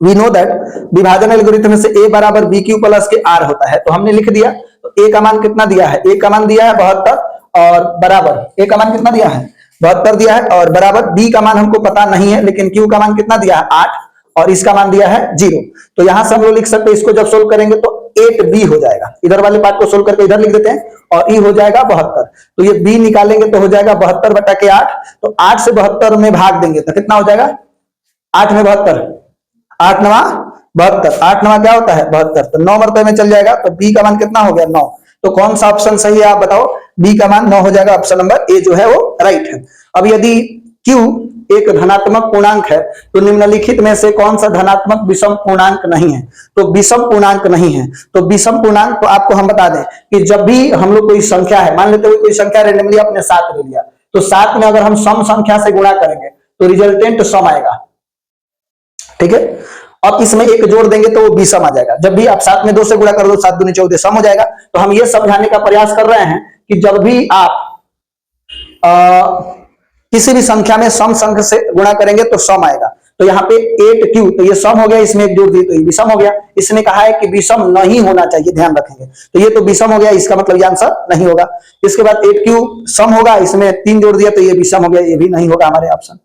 वी नो दैट विभाजन एल्गोरिथम से a बराबर बी क्यू प्लस के आर होता है, तो हमने लिख दिया। तो a का मान कितना दिया है, a का मान दिया है 72 और बराबर a का मान कितना दिया है 72 दिया है, और बराबर b का मान हमको पता नहीं है, लेकिन q का मान कितना दिया है 8 और इसका मान दिया है 0। तो यहां से हम लोग लिख सकते हैं, इसको जब सोल्व करेंगे तो 8b हो जाएगा। इधर वाले पार्ट को सोल्व करके इधर लिख देते हैं और e हो जाएगा 72। तो ये b निकालेंगे तो हो जाएगा 72 बटा के 8। तो 8 से 72 में भाग देंगे तो कितना हो जाएगा, 8 में 72, 8 नवा 72, 8 नवा क्या होता है 72, तो 9 मरतबे में चल जाएगा। तो b का मान कितना हो गया 9। तो कौन सा ऑप्शन सही है आप बताओ, b का मान 9 हो जाएगा। ऑप्शन नंबर ए जो है वो राइट है। अब यदि q एक धनात्मक पूर्णांक है तो निम्नलिखित में से कौन सा धनात्मक विषम पूर्णांक नहीं है, तो विषम पूर्णांक नहीं है। तो विषम पूर्णांक तो आपको हम बता दें कि जब भी हम लोग कोई संख्या है, मान लेते हुए कोई संख्या रेंडमली आपने 7 ले लिया, तो 7 में अगर हम सम संख्या से गुणा करेंगे तो रिजल्टेंट सम आएगा, ठीक है। अब इसमें एक जोड़ देंगे तो वो विषम आ जाएगा। जब भी आप 7 में 2 से गुणा कर दो, 7 दूनी 14 सम हो जाएगा। तो हम ये समझाने का प्रयास कर रहे हैं कि जब भी आप किसी भी संख्या में सम संख्या से गुणा करेंगे तो सम आएगा। तो यहाँ पे 8q, तो ये सम हो गया, इसमें एक जोड़ दी तो ये विषम हो गया। इसने कहा है कि विषम नहीं होना चाहिए, ध्यान रखेंगे। तो ये तो विषम हो गया, इसका मतलब ये आंसर नहीं होगा। इसके बाद 8q सम होगा, इसमें 3 जोड़ दिया तो ये विषम हो गया, ये भी नहीं होगा हमारे ऑप्शन।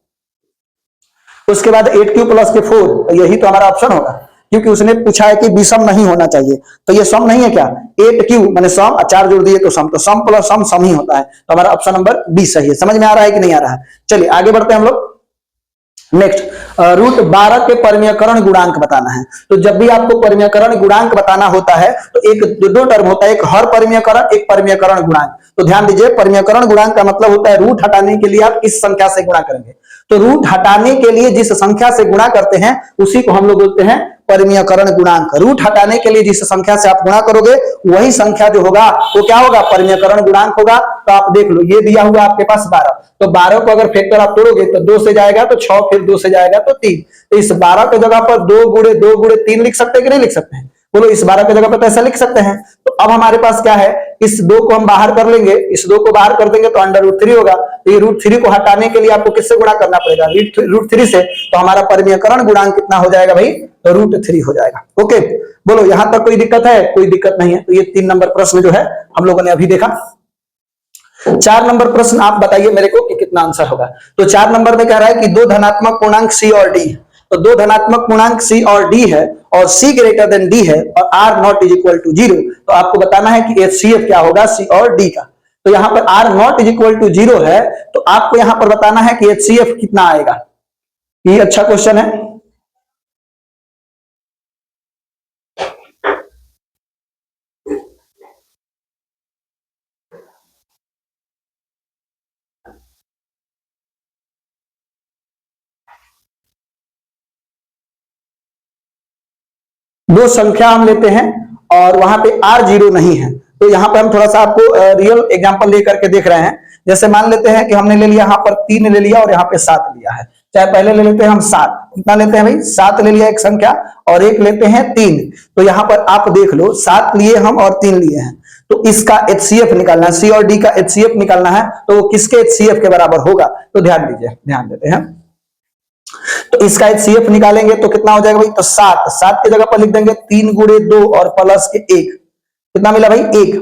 उसके बाद 8q प्लस के 4, तो यही तो हमारा ऑप्शन होगा, क्योंकि उसने पूछा है कि विषम नहीं होना चाहिए। तो ये सम नहीं है क्या, 8q माने सम, 4 जोड़ दिए तो सम, तो सम प्लस सम ही होता है। तो हमारा ऑप्शन नंबर बी सही है। समझ में आ रहा है कि नहीं आ रहा है? चलिए आगे बढ़ते हैं हम लोग। नेक्स्ट, रूट 12 के परिमेयकरण गुणांक बताना है। तो जब भी आपको परिमेयकरण गुणांक बताना होता है तो एक दो टर्म होता है, एक हर परिमेयकरण, एक परिमेयकरण गुणांक। तो ध्यान दीजिए, परिमेयकरण गुणांक का मतलब होता है रूट हटाने के लिए आप किस संख्या से गुणा करेंगे। तो रूट हटाने के लिए जिस संख्या से गुणा करते हैं उसी को हम लोग बोलते हैं परिमेयकरण गुणांक। रूट हटाने के लिए जिस संख्या से आप गुणा करोगे वही संख्या जो होगा वो क्या होगा, परिमेयकरण गुणांक होगा। तो आप देख लो, ये दिया हुआ आपके पास 12, तो 12 को अगर फैक्टर आप तोड़ोगे तो 2 से जाएगा तो 6, फिर 2 से जाएगा तो 3। तो इस 12 की जगह पर 2 गुणे 2 गुणे 3 लिख सकते हैं कि नहीं लिख सकते हैं, बोलो। इस 12 की जगह पर तो ऐसा लिख सकते हैं। तो अब हमारे पास क्या है, इस 2 को हम बाहर कर लेंगे, इस 2 को बाहर कर देंगे तो अंडर रूट 3 होगा। तो ये रूट 3 को हटाने के लिए आपको किससे गुणा करना पड़ेगा, रूट 3 से। तो हमारा परिमेयकरण गुणांक कितना हो जाएगा भाई, तो रूट 3 हो जाएगा। ओके, बोलो यहां तक कोई दिक्कत है? कोई दिक्कत नहीं है। तो ये 3 नंबर प्रश्न जो है हम लोगों ने अभी देखा। 4 नंबर प्रश्न आप बताइए मेरे को कि कितना आंसर होगा। तो 4 नंबर में कह रहा है कि 2 धनात्मक पूर्णांक सी और डी। तो 2 धनात्मक पूर्णांक सी और डी है और सी ग्रेटर देन डी है और R not is equal to 0। तो आपको बताना है कि HCF क्या होगा सी और डी का। तो यहां पर R not is equal to 0 है, तो आपको यहां पर बताना है कि HCF कितना आएगा। ये अच्छा क्वेश्चन है। दो संख्या हम लेते हैं और वहां पे R0 नहीं है, तो यहां पे हम थोड़ा सा आपको रियल एग्जांपल लेकर के देख रहे हैं। जैसे मान लेते हैं कि हमने ले लिया यहाँ पर 3 ले लिया और यहाँ पे 7 लिया है। चाहे पहले ले लेते हैं हम 7, कितना लेते हैं भाई 7 ले लिया एक संख्या और एक लेते हैं 3। तो यहाँ पर आप देख लो 7 लिए हम और 3 लिए हैं, तो इसका HCF निकालना है, सी और डी का HCF निकालना है। तो वो किसके HCF के बराबर होगा, तो ध्यान दीजिए, ध्यान देते हैं। तो इसका HCF निकालेंगे तो कितना हो जाएगा भाई, तो 7 की जगह पर लिख देंगे 3 गुणे 2 और प्लस के 1, कितना मिला भाई 1।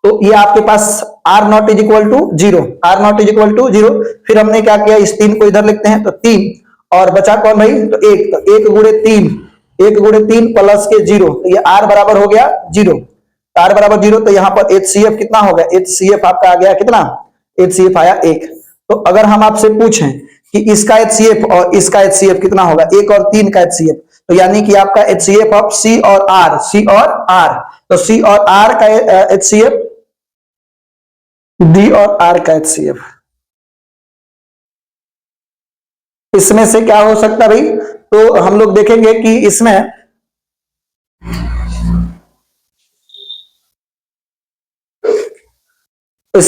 तो ये आपके पास R not is equal to 0, R not is equal to 0। फिर हमने क्या किया, इस 3 को इधर लिखते हैं तो 3 और बचा कौन भाई, तो 1। तो 1 गुणे 3, 1 गुणे 3 प्लस के 0, तो ये R बराबर हो गया 0। R बराबर 0, तो यहाँ पर HCF कितना हो गया, HCF आपका आ गया कितना, HCF आया 1। तो अगर हम आपसे पूछें कि इसका HCF और इसका HCF कितना होगा, 1 और 3 का HCF, तो यानी कि आपका HCF ऑफ C और R, C और R, तो C और R का HCF, D और R का HCF, इसमें से क्या हो सकता है भाई। तो हम लोग देखेंगे कि इसमें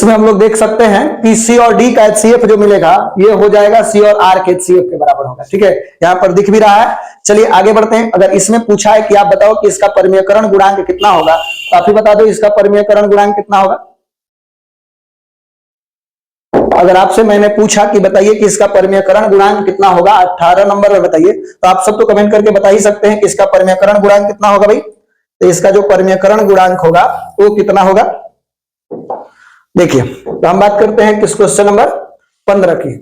हम लोग देख सकते हैं कि सी और डी का HCF जो मिलेगा ये हो जाएगा सी और आर के HCF के बराबर होगा। ठीक है, यहां पर दिख भी रहा है। चलिए आगे बढ़ते हैं। अगर इसमें पूछा है कि आप बताओ कि इसका परिमेयकरण गुणांक कितना होगा, तो आप ही बता दो इसका परिमेयकरण गुणांक कितना होगा। अगर आपसे मैंने पूछा कि बताइए कि इसका परमीयकरण गुणांक कितना होगा 18 नंबर में बताइए, तो आप सब तो कमेंट करके बता ही सकते हैं कि इसका परमीयकरण गुणांक कितना होगा भाई। तो इसका जो परमीयकरण गुणांक होगा वो कितना होगा, देखिए। तो हम बात करते हैं किस क्वेश्चन नंबर 15 की।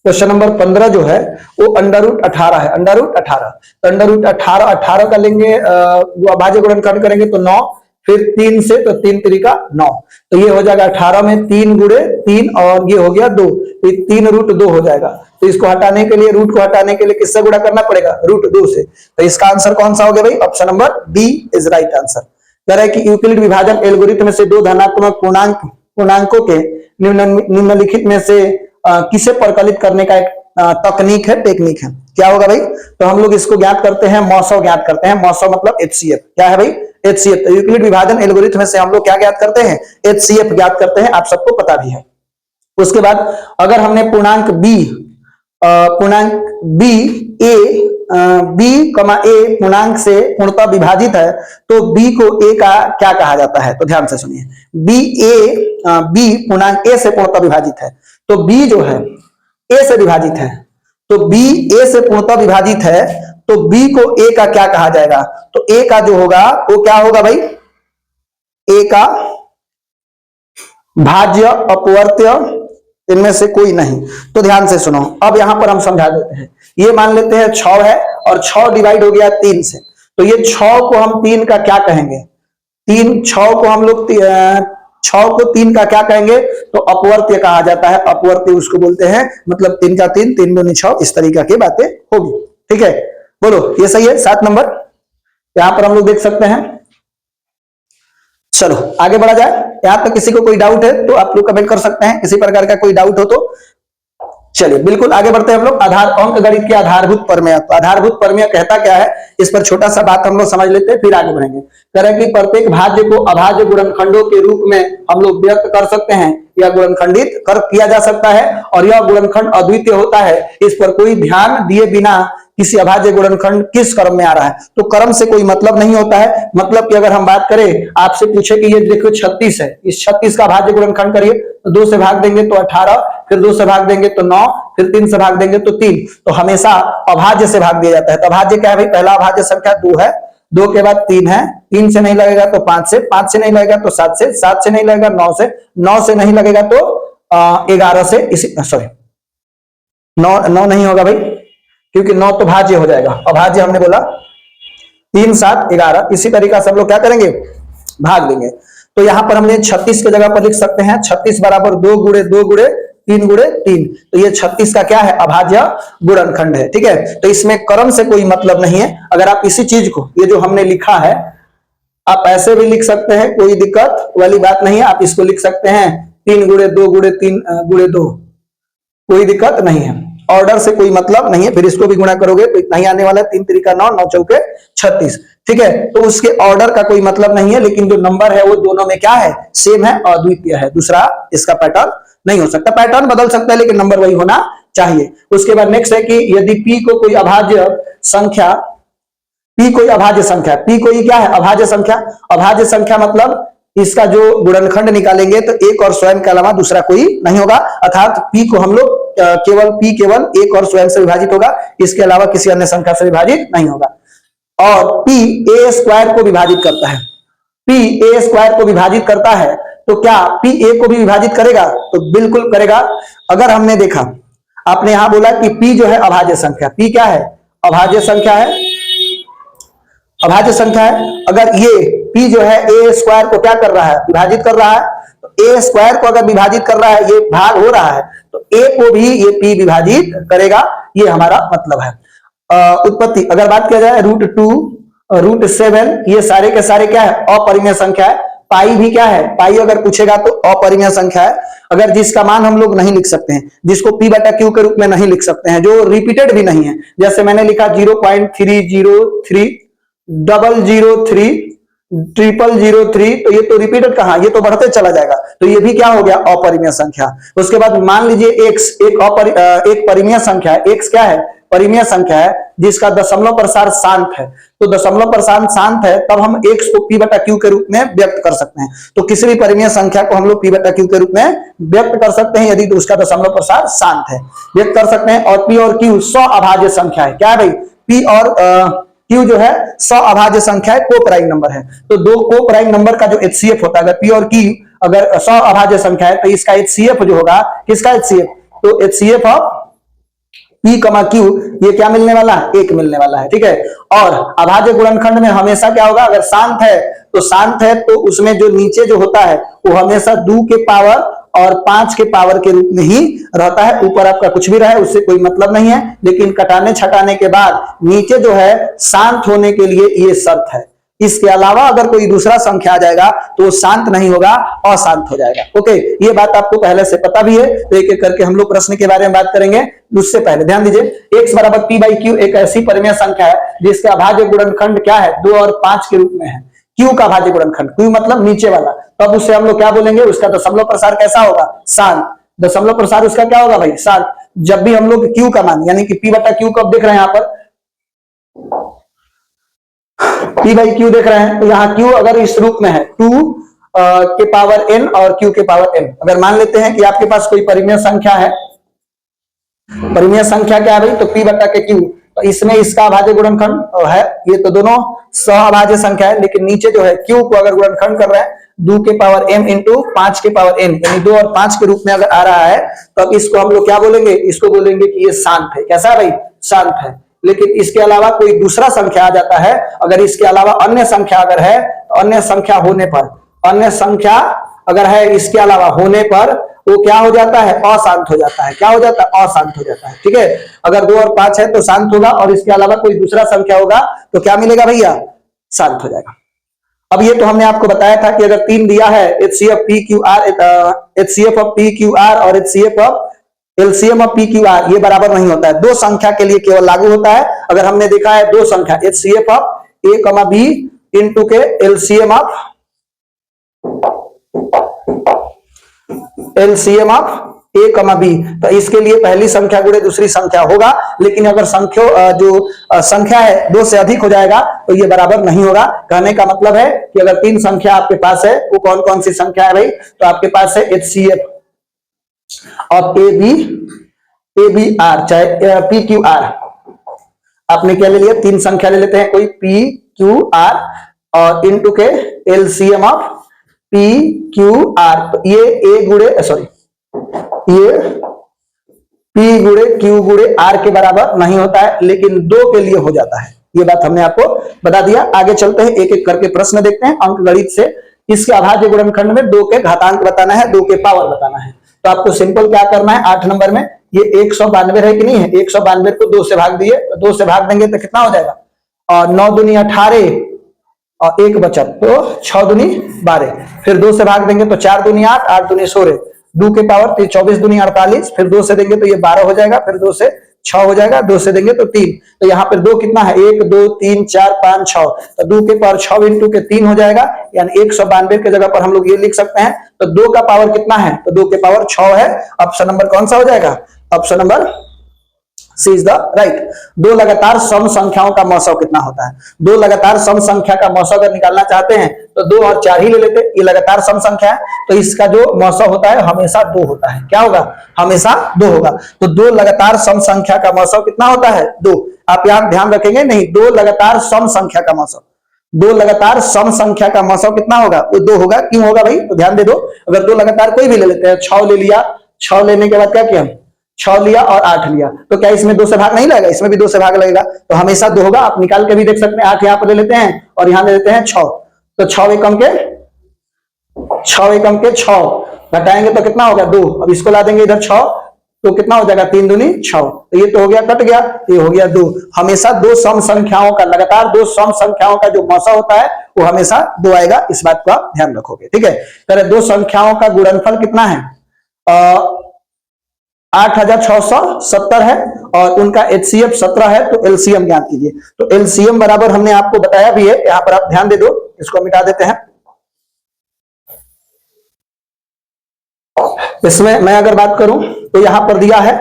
क्वेश्चन नंबर 15 जो है वो √18 है, √18। तो √18 का लेंगे अभाज्य गुणनखंड करेंगे तो 9, फिर 3 से, तो 3 3 9, तो ये हो जाएगा 18 में 3 गुणे 3 और ये हो गया 2, तो 3√2 हो जाएगा। तो इसको हटाने के लिए, रूट को हटाने के लिए किससे गुणा करना पड़ेगा, √2 से। तो इसका आंसर कौन सा हो गया भाई, option number B is right answer. कह रहा है कि यूक्लिड विभाजन एल्गोरिथम में से दो धनात्मक पूर्णांकों के निम्नलिखित में से किसे परकलित करने का एक तकनीक है, टेक्निक है, क्या होगा भाई। तो हम लोग इसको ज्ञात करते हैं, मौसव ज्ञात करते हैं। मौसव मतलब HCF, क्या है भाई, HCF। तो यूक्लिड विभाजन एल्गोरिथम में से हम लोग क्या ज्ञात करते हैं, HCF ज्ञात करते हैं, आप सबको पता भी है। उसके बाद अगर हमने पूर्णांक B A पूर्णांक से पूर्णतः विभाजित है, तो B को A का क्या कहा जाता है। तो ध्यान से सुनिए, B पूर्णांक A से पूर्णतः विभाजित है, तो B जो है A से विभाजित है, तो B A से पूर्णतः विभाजित है, तो B को A का क्या कहा जाएगा। तो A का जो होगा वो क्या होगा भाई, A का भाज्य अपवर्त्य इनमें से कोई नहीं। तो ध्यान से सुनो, अब यहां पर हम समझा देते हैं। ये मान लेते हैं 6 है और 6 डिवाइड हो गया 3 से, तो ये 6 को हम 3 का क्या कहेंगे, 6 को हम लोग 6 को 3 का क्या कहेंगे, तो अपवर्त्य कहा जाता है। अपवर्त्य उसको बोलते हैं, मतलब 3 का 3, 3 दूनी 6, इस तरीके की बातें होगी। ठीक है, बोलो ये सही है। 7 नंबर यहां पर हम लोग देख सकते हैं। चलो आगे बढ़ा जाए। यहां तक किसी को कोई डाउट है तो आप लोग कमेंट कर सकते हैं, किसी प्रकार का कोई डाउट हो तो। चलिए बिल्कुल आगे बढ़ते हैं हम लोग। अंक गणित के आधारभूत प्रमेय। तो आधारभूत प्रमेय कहता क्या है, इस पर छोटा सा बात हम लोग समझ लेते हैं, फिर आगे बढ़ेंगे। कह रहे हैं कि प्रत्येक भाज्य को अभाज्य गुणनखंडों के रूप में हम लोग व्यक्त कर सकते हैं या गुणनखंडित किया जा सकता है, और यह गुणनखंड अद्वितीय होता है। इस पर कोई ध्यान दिए बिना किसी अभाज्य गुणनखंड किस क्रम में आ रहा है, तो क्रम से कोई मतलब नहीं होता है। मतलब कि अगर हम बात करें, आपसे पूछे कि ये देखो 36 है, इस 36 का अभाज्य गुणनखंड करिए, तो 2 से भाग देंगे तो 18, फिर 2 से भाग देंगे तो 9, फिर 3 से भाग देंगे तो 3। तो हमेशा अभाज्य से भाग दिया जाता है। तो अभाज्य क्या है भाई, पहला अभाज्य संख्या 2 है, 2 के बाद 3 है, 3 से नहीं लगेगा तो 5 से, 5 से नहीं लगेगा तो 7 से, 7 से नहीं लगेगा 9 से, 9 से नहीं लगेगा तो 11 से, इसी सॉरी 9 नहीं होगा भाई, क्योंकि 9 तो भाज्य हो जाएगा। अभाज्य हमने बोला 3 7 11, इसी तरीका से हम लोग क्या करेंगे, भाग देंगे। तो यहां पर हमने 36 की जगह पर लिख सकते हैं 36 बराबर 2 गुणे 2 गुणे 3 गुणे 3। तो ये 36 का क्या है, अभाज्य गुणनखंड है। ठीक है, तो इसमें क्रम से कोई मतलब नहीं है। अगर आप इसी चीज को, ये जो हमने लिखा है, आप ऐसे भी लिख सकते हैं, कोई दिक्कत वाली बात नहीं है। आप इसको लिख सकते हैं 3 गुणे 2 गुणे 3 गुणे 2, कोई दिक्कत नहीं है। ऑर्डर से कोई मतलब नहीं है। फिर इसको भी गुणा करोगे तो इतना ही आने वाला है, 3 3 9, 9 चौके 36। ठीक है, तो उसके ऑर्डर का कोई मतलब नहीं है, लेकिन जो नंबर है वो दोनों में क्या है, सेम है, अद्वितीय है। दूसरा इसका पैटर्न नहीं हो सकता, पैटर्न बदल सकता है लेकिन नंबर वही होना चाहिए। उसके बाद नेक्स्ट है कि यदि P को कोई अभाज्य संख्या, P कोई अभाज्य संख्या, P कोई क्या है, अभाज्य संख्या। अभाज्य संख्या मतलब इसका जो गुणनखंड निकालेंगे तो एक और स्वयं के अलावा दूसरा कोई नहीं होगा। अर्थात P को हम लोग P केवल एक और स्वयं से विभाजित होगा, इसके अलावा किसी अन्य संख्या से विभाजित नहीं होगा। और P a स्क्वायर को विभाजित करता है, P a स्क्वायर को विभाजित करता है, तो क्या P a को भी विभाजित करेगा, तो बिल्कुल करेगा। अगर हमने देखा, आपने यहां बोला कि P जो है अभाज्य संख्या, P क्या है, अभाज्य संख्या है, अभाज्य संख्या है। अगर ये P जो है a स्क्वायर को क्या कर रहा है, विभाजित कर रहा है, तो a स्क्वायर को अगर विभाजित कर रहा है, ये भाग हो रहा है, तो a को भी ये P विभाजित करेगा, ये हमारा मतलब है। उत्पत्ति अगर बात किया जाए, √2 √7, ये सारे के सारे क्या है, अपरिमेय संख्या है। पाई भी क्या है, पाई अगर पूछेगा तो अपरिमेय संख्या है। अगर जिसका मान हम लोग नहीं लिख सकते हैं, जिसको P/Q के रूप में नहीं लिख सकते हैं, जो रिपीटेड भी नहीं है, जैसे मैंने लिखा 0.303 003 003, तो ये तो रिपीटेड कहां, ये तो बढ़ते चला जाएगा, तो ये भी क्या हो गया, अपरिमेय संख्या। उसके बाद मान लीजिए x एक परिमेय संख्या है, x क्या है, परिमेय संख्या है जिसका दशमलव प्रसार शांत है, तो दशमलव प्रसार शांत है, तब हम x को p बटा q के रूप में व्यक्त कर सकते हैं। तो किसी भी परिमेय संख्या को हम लोग p बटा q के रूप में व्यक्त कर सकते हैं यदि तो उसका दशमलव प्रसार शांत है, व्यक्त कर सकते हैं। और p और q सौ अभाज्य संख्या है। क्या है भाई? p और q जो है सौ अभाज्य संख्या है, को प्राइम नंबर है। तो दो को प्राइम नंबर का जो HCF होता है, अगर p और q अगर सौ अभाज्य संख्या है तो इसका HCF जो होगा, किसका HCF? तो HCF ऑफ P, Q ये क्या मिलने वाला है? 1 मिलने वाला है। ठीक है। और अभाज्य गुणनखंड में हमेशा क्या होगा? अगर शांत है तो शांत है तो उसमें जो नीचे जो होता है वो हमेशा 2 के पावर और 5 के पावर के रूप में ही रहता है। ऊपर आपका कुछ भी रहे उससे कोई मतलब नहीं है, लेकिन कटाने छटाने के बाद नीचे जो है शांत होने के लिए ये शर्त है। इसके अलावा अगर कोई दूसरा संख्या आ जाएगा तो शांत नहीं होगा, अशांत हो जाएगा। ओके, ये बात आपको पहले से पता भी है, तो एक एक करके हम लोग प्रश्न के बारे में बात करेंगे। उससे पहले ध्यान दीजिए, x बराबर p बाई q एक ऐसी परिमेय संख्या है जिसका अभाज्य गुणनखंड क्या है? 2 और 5 के रूप में है। q का अभाज्य गुणनखंड, q मतलब नीचे वाला, तब उससे हम लोग क्या बोलेंगे? उसका दशमलव प्रसार कैसा होगा? शांत। दशमलव प्रसार उसका क्या होगा भाई? शांत। जब भी हम लोग q का मान यानी कि p बटा q कब देख रहे हैं यहाँ पर? p बाई q देख रहे हैं, तो यहाँ q अगर इस रूप में है 2 के पावर n और q के पावर n, अगर मान लेते हैं कि आपके पास कोई परिमेय संख्या है, परिमेय संख्या क्या है भाई? तो p बटा के q, तो इसमें इसका अभाज्य गुणनखंड है, ये तो दोनों सहअभाज्य संख्या है, लेकिन नीचे जो है q को अगर गुणनखंड कर रहे हैं 2 के पावर m इंटू 5 के पावर n, यानी 2 और 5 के रूप में अगर आ रहा है तो अब इसको हम लोग क्या बोलेंगे? इसको बोलेंगे कि ये शांत है। कैसा है भाई? शांत है। लेकिन इसके अलावा कोई दूसरा संख्या आ जाता है, अगर इसके अलावा अन्य संख्या अगर है तो अन्य संख्या होने पर, अन्य संख्या अगर है इसके अलावा होने पर वो क्या हो जाता है? अशांत हो जाता है। क्या हो जाता है? अशांत हो जाता है। ठीक है। अगर 2 और 5 है तो शांत होगा, और इसके अलावा कोई दूसरा संख्या होगा तो क्या मिलेगा भैया? शांत हो जाएगा। अब ये तो हमने आपको बताया था कि अगर 3 दिया है HCF PQR, HCF of PQR और HCF of LCM of PQR ये बराबर नहीं होता है। दो संख्या के लिए केवल लागू होता है। अगर हमने देखा है दो संख्या HCF of A, B into के LCM ऑफ A, B, तो इसके लिए पहली संख्या गुणे दूसरी संख्या होगा, लेकिन अगर संख्या है 2 से अधिक हो जाएगा तो ये बराबर नहीं होगा। कहने का मतलब है कि अगर 3 संख्या आपके पास है, वो कौन कौन सी संख्या है भाई? तो आपके पास है HCF ऑफ ABR चाहे PQR, आपने क्या ले लिया? 3 संख्या ले लेते हैं, कोई PQR और इंटू के LCM ऑफ PQR, तो ये A गुणे सॉरी ये P गुणे Q गुणे R के बराबर नहीं होता है, लेकिन 2 के लिए हो जाता है। ये बात हमने आपको बता दिया। आगे चलते हैं, एक एक करके प्रश्न देखते हैं अंक गणित से। इसके अभाज्य गुणनखंड में 2 के घातांक बताना है, 2 के पावर बताना है। तो आपको सिंपल क्या करना है? 8 नंबर में ये 192 है कि नहीं है? 192 को 2 से भाग दिए, तो 2 से भाग देंगे तो कितना हो जाएगा? और 9 दूनी 18 और 1 बचा तो 6 दूनी 12, फिर 2 से भाग देंगे तो 4 दूनी 8, 8 दूनी 16, 2 के पावर 24 दूनी 48, फिर 2 से देंगे तो ये 12 हो जाएगा, फिर 2 से 6 हो जाएगा, 2 से देंगे तो 3, तो यहाँ पर 2 कितना है? 1 2 3 4 5 6, तो 2 के पावर 6 इंटू के 3 हो जाएगा, यानी 192 के जगह पर हम लोग ये लिख सकते हैं। तो 2 का पावर कितना है? तो 2 के पावर 6 है। ऑप्शन नंबर कौन सा हो जाएगा? Option number C is the right. 2 लगातार सम संख्याओं का मौसव कितना होता है? 2 लगातार सम संख्या का मौसव अगर निकालना चाहते हैं तो 2 और 4 ही ले लेते, ये लगातार सम संख्या है, तो इसका जो मौसव होता है हमेशा 2 होता है। क्या होगा? हमेशा 2 होगा। तो 2 लगातार सम संख्या का मौसव कितना होता है? 2। आप यहां ध्यान रखेंगे नहीं, 2 लगातार सम संख्या का मौसव, 2 लगातार सम संख्या का मौसव कितना होगा? वो 2 होगा। क्यों होगा भाई? तो ध्यान दे दो, अगर 2 लगातार कोई भी ले लेते हैं, 6 ले लिया, 6 लेने के बाद क्या किया? 6 लिया और 8 लिया, तो क्या इसमें 2 से भाग नहीं लगेगा? इसमें भी 2 से भाग लगेगा, तो हमेशा 2 होगा। आप निकाल के भी देख सकते हैं। 8 यहां पर ले लेते हैं और यहां ले लेते हैं 6, तो 6 एकम के 6 घटाएंगे तो कितना हो गया? 2। अब इसको ला देंगे इधर 6, तो कितना हो जाएगा? 3 दूनी 6, तो ये तो हो गया, कट गया, ये हो गया 2। हमेशा 2 सम संख्याओं का, लगातार 2 सम संख्याओं का जो मौसव होता है वो हमेशा 2 आएगा। इस बात को आप ध्यान रखोगे। ठीक है। तो 2 संख्याओं का गुणनफल कितना है? 8670 है और उनका HCF 17 है, तो LCM ज्ञात कीजिए। तो LCM बराबर हमने आपको बताया भी है, यहां पर आप ध्यान दे दो, इसको मिटा देते हैं। इसमें मैं अगर बात करूं तो यहां पर दिया है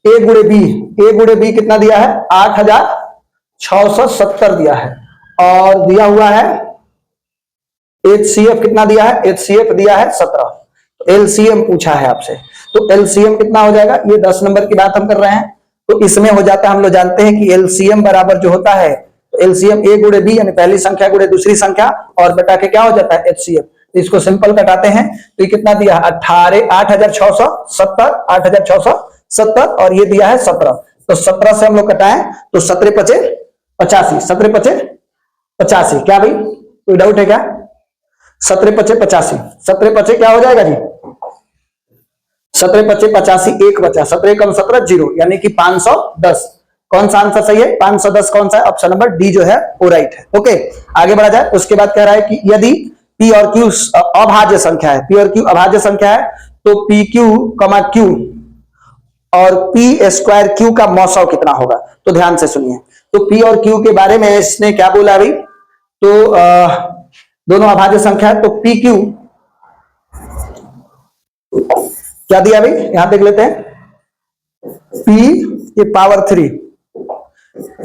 ए गुणे बी कितना दिया है 8670 दिया है, और दिया हुआ है HCF कितना दिया है, HCF दिया है 17। तो LCM पूछा है आपसे, तो LCM कितना हो जाएगा, ये 10 नंबर की बात हम कर रहे हैं, तो इसमें हो जाता है, हम लोग जानते हैं कि LCM बराबर जो होता है, तो LCM ए गुणे बी यानी पहली संख्या गुणे दूसरी संख्या और बटा के क्या हो जाता है HCF। तो इसको सिंपल कटाते हैं तो ये कितना दिया है 8670 और ये दिया है 17। तो 17 से हम लोग कटाएं तो 17 पचे 85, 17 पचे 85, क्या भाई कोई डाउट है क्या? 17 पचे 85, 17 पचे क्या हो जाएगा जी 17 पचे 85, एक बचा, 17 कम 17 0, यानी कि 510। कौन सा आंसर सही है 510, कौन सा है ऑप्शन नंबर डी जो है वो राइट है। ओके आगे बढ़ा जाए। उसके बाद कह रहा है कि यदि P और Q अभाज्य संख्या है, P और Q अभाज्य संख्या है तो PQ, Q और P स्क्वायर Q का मौसौ कितना होगा। तो ध्यान से सुनिए, तो P और Q के बारे में इसने क्या बोला भाई, तो दोनों अभाज्य संख्या है, तो PQ क्या दिया भाई, यहां देख लेते हैं, P के पावर 3,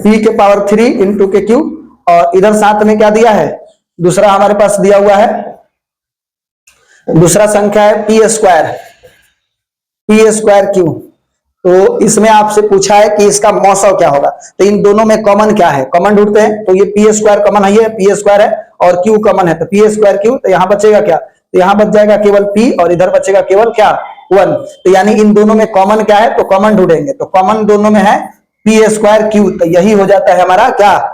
P के पावर 3 इंटू के Q, और इधर साथ में क्या दिया है, दूसरा हमारे पास दिया हुआ है, दूसरा संख्या है P स्क्वायर Q। तो इसमें आपसे पूछा है कि इसका मौसौ क्या होगा, तो इन दोनों में कॉमन क्या है, कॉमन ढूंढते हैं, तो ये P स्क्वायर कॉमन है, ये P स्क्वायर है और Q कॉमन है, तो P स्क्वायर Q, तो यहां बचेगा क्या, तो यहां बच जाएगा केवल P और इधर बचेगा केवल क्या 1। तो यानी इन दोनों में कॉमन क्या है, तो कॉमन ढूंढेंगे, तो कॉमन दोनों में है P स्क्वायर Q, तो यही हो जाता है हमारा क्या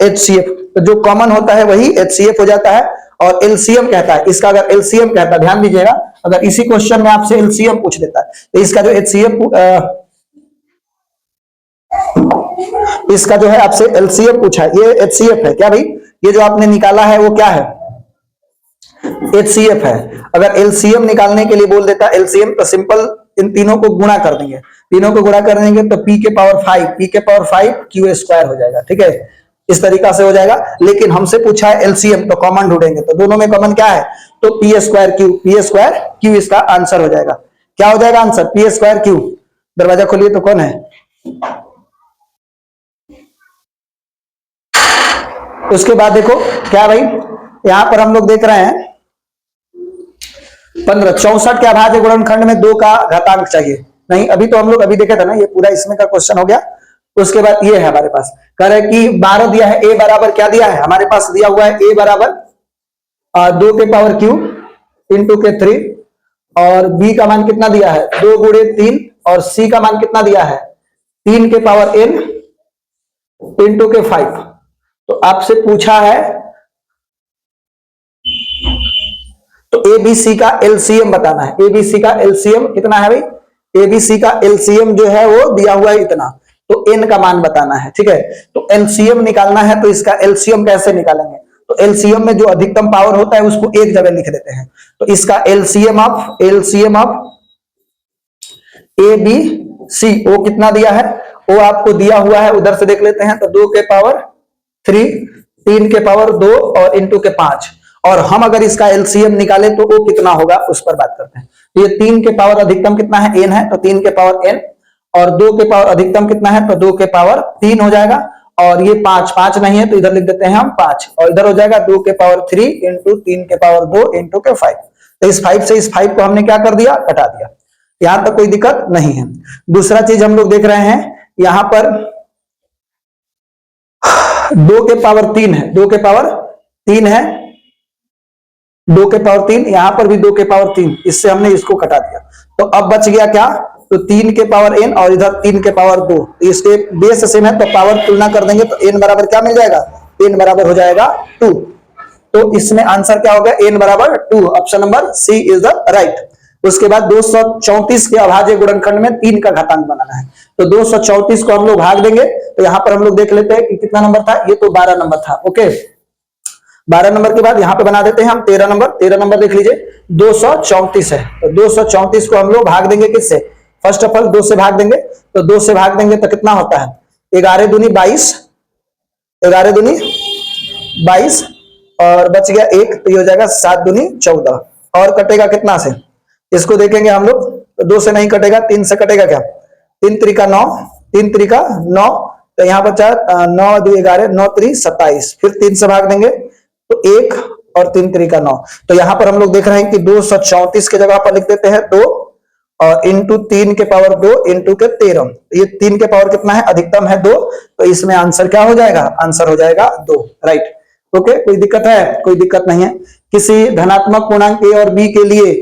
HCF। तो जो कॉमन होता है वही HCF हो जाता है। और LCM कहता है, इसका अगर LCM कहता है, ध्यान दीजिएगा, अगर इसी क्वेश्चन में आपसे LCM पूछ देता है तो इसका जो HCF इसका जो है आपसे LCM पूछा है, ये HCF है क्या भाई, ये जो आपने निकाला है वो क्या है HCF है। अगर LCM निकालने के लिए बोल देता LCM, तो सिंपल इन तीनों को गुणा कर देंगे, तीनों को गुणा कर देंगे तो P के पावर 5 Q स्क्वायर हो जाएगा, ठीक है, इस तरीका से हो जाएगा। लेकिन हमसे पूछा है LCM, तो कॉमन ढूंढेंगे, तो दोनों में कॉमन क्या है, तो P स्क्वायर Q इसका आंसर हो जाएगा। क्या हो जाएगा आंसर, P स्क्वायर Q। दरवाजा खोलिए तो कौन है, उसके बाद देखो क्या भाई, यहां पर हम लोग देख रहे हैं 15 64 के अभाज्य गुणनखंड में 2 का घातांक चाहिए। नहीं अभी तो हम लोग अभी देखे थे ना, ये पूरा इसमें का क्वेश्चन हो गया। उसके बाद ये है हमारे पास, कह रहे कि 12 दिया है, a बराबर क्या दिया है हमारे पास, दिया हुआ है a बराबर 2 के पावर q इंटू के 3, और b का मान कितना दिया है 2 गुणे 3, और c का मान कितना दिया है 3 के पावर n इंटू के 5। तो आपसे पूछा है तो ABC का LCM बताना है। ABC का LCM कितना है भाई, ABC का LCM जो है वो दिया हुआ है इतना, तो n का मान बताना है, ठीक है। तो LCM निकालना है, तो इसका LCM कैसे निकालेंगे, तो LCM में जो अधिकतम पावर होता है उसको एक जगह लिख देते हैं। तो इसका LCM ऑफ ABC वो कितना दिया है, वो आपको दिया हुआ है, उधर से देख लेते हैं, तो 2 के पावर 3, 3 के पावर 2 और इंटू के 5। और हम अगर इसका LCM निकाले तो वो कितना होगा उस पर बात करते हैं। तो ये 3 के पावर अधिकतम कितना है n है, तो 3 के पावर n, और 2 के पावर अधिकतम कितना है, तो 2 के पावर 3 हो जाएगा, और ये 5 नहीं है तो इधर लिख देते हैं हम 5, और इधर हो जाएगा 2 के पावर 3 इंटू 3 के पावर 2 इंटू के 5। तो इस 5 से इस 5 को हमने क्या कर दिया, कटा दिया, यहां तक कोई दिक्कत नहीं है। दूसरा चीज हम लोग देख रहे हैं, यहां पर 2 के पावर 3 है, 2 के पावर 3 है, 2 के पावर 3, यहां पर भी 2 के पावर 3, इससे हमने इसको कटा दिया। तो अब बच गया क्या, तो 3 के पावर n और इधर 3 के पावर 2, इसके बेस सेम है तो पावर तुलना कर देंगे तो n बराबर क्या मिल जाएगा, n बराबर हो जाएगा 2। तो इसमें आंसर क्या होगा, n बराबर 2, option number C is the right. उसके बाद 234 के अभाज्य गुणनखंड में 3 का घातांक बनाना है, तो 234 को हम लोग भाग देंगे, तो यहां पर हम लोग देख लेते हैं कि कितना नंबर था, ये तो 12 नंबर था। ओके 12 नंबर के बाद यहां पे बना देते हैं हम 13 नंबर, 13 नंबर देख लीजिए 234 है, तो 234 को हम लोग भाग देंगे किससे, फर्स्ट ऑफ ऑल 2 से भाग देंगे, तो 2 से भाग देंगे तो कितना होता है 11 दूनी 22, 11 दूनी 22, और बच गया 1, तो ये हो जाएगा 7 दूनी 14, और कटेगा कितना से, इसको देखेंगे हम लोग, तो 2 से नहीं कटेगा, 3 से कटेगा क्या, 3 त्रिका 9, 3 त्रिका 9, तो यहाँ बचा 9 2 11, 9 3 27, फिर 3 से भाग देंगे तो 1 और 3 त्रिका 9। तो यहाँ पर हम लोग देख रहे हैं कि 234 के जगह पर लिख देते हैं 2 और इंटू 3 के पावर 2 इंटू के 13, ये 3 के पावर कितना है, अधिकतम है 2, तो इसमें आंसर क्या हो जाएगा, आंसर हो जाएगा 2, राइट। ओके, कोई दिक्कत है, कोई दिक्कत नहीं है। किसी धनात्मक पूर्णांक ए और बी के लिए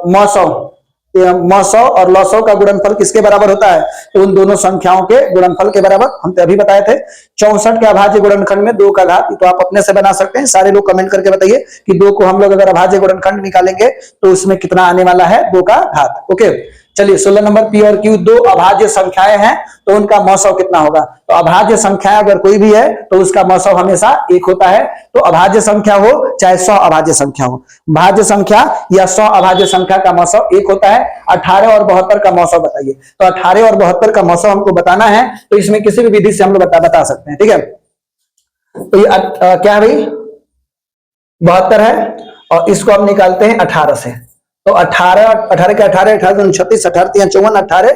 मसौ और लसौ का गुणनफल किसके बराबर होता है, तो उन दोनों संख्याओं के गुणनफल के बराबर। हम तो अभी बताए थे 64 के अभाज्य गुणनखंड में 2 का घात, तो आप अपने से बना सकते हैं। सारे लोग कमेंट करके बताइए कि 2 को हम लोग अगर अभाज्य गुणनखंड निकालेंगे तो उसमें कितना आने वाला है, 2 का घात। ओके, चलिए 16 नंबर, पी और क्यू दो अभाज्य संख्याएं हैं तो उनका मौसव कितना होगा। तो अभाज्य संख्या अगर कोई भी है तो उसका मौसव हमेशा 1 होता है। तो अभाज्य संख्या हो चाहे 100 अभाज्य संख्या हो, भाज्य संख्या या 100 अभाज्य संख्या का मौसव 1 होता है। 18 और 72 का मौसव बताइए। तो 18 और 72 का मौसव हमको बताना है, तो इसमें किसी भी विधि से हम लोग बता सकते हैं, ठीक है। तो ये क्या है भाई, 72 है और इसको हम निकालते हैं 18 से। तो 18 के 18 18 36, 18 3 54,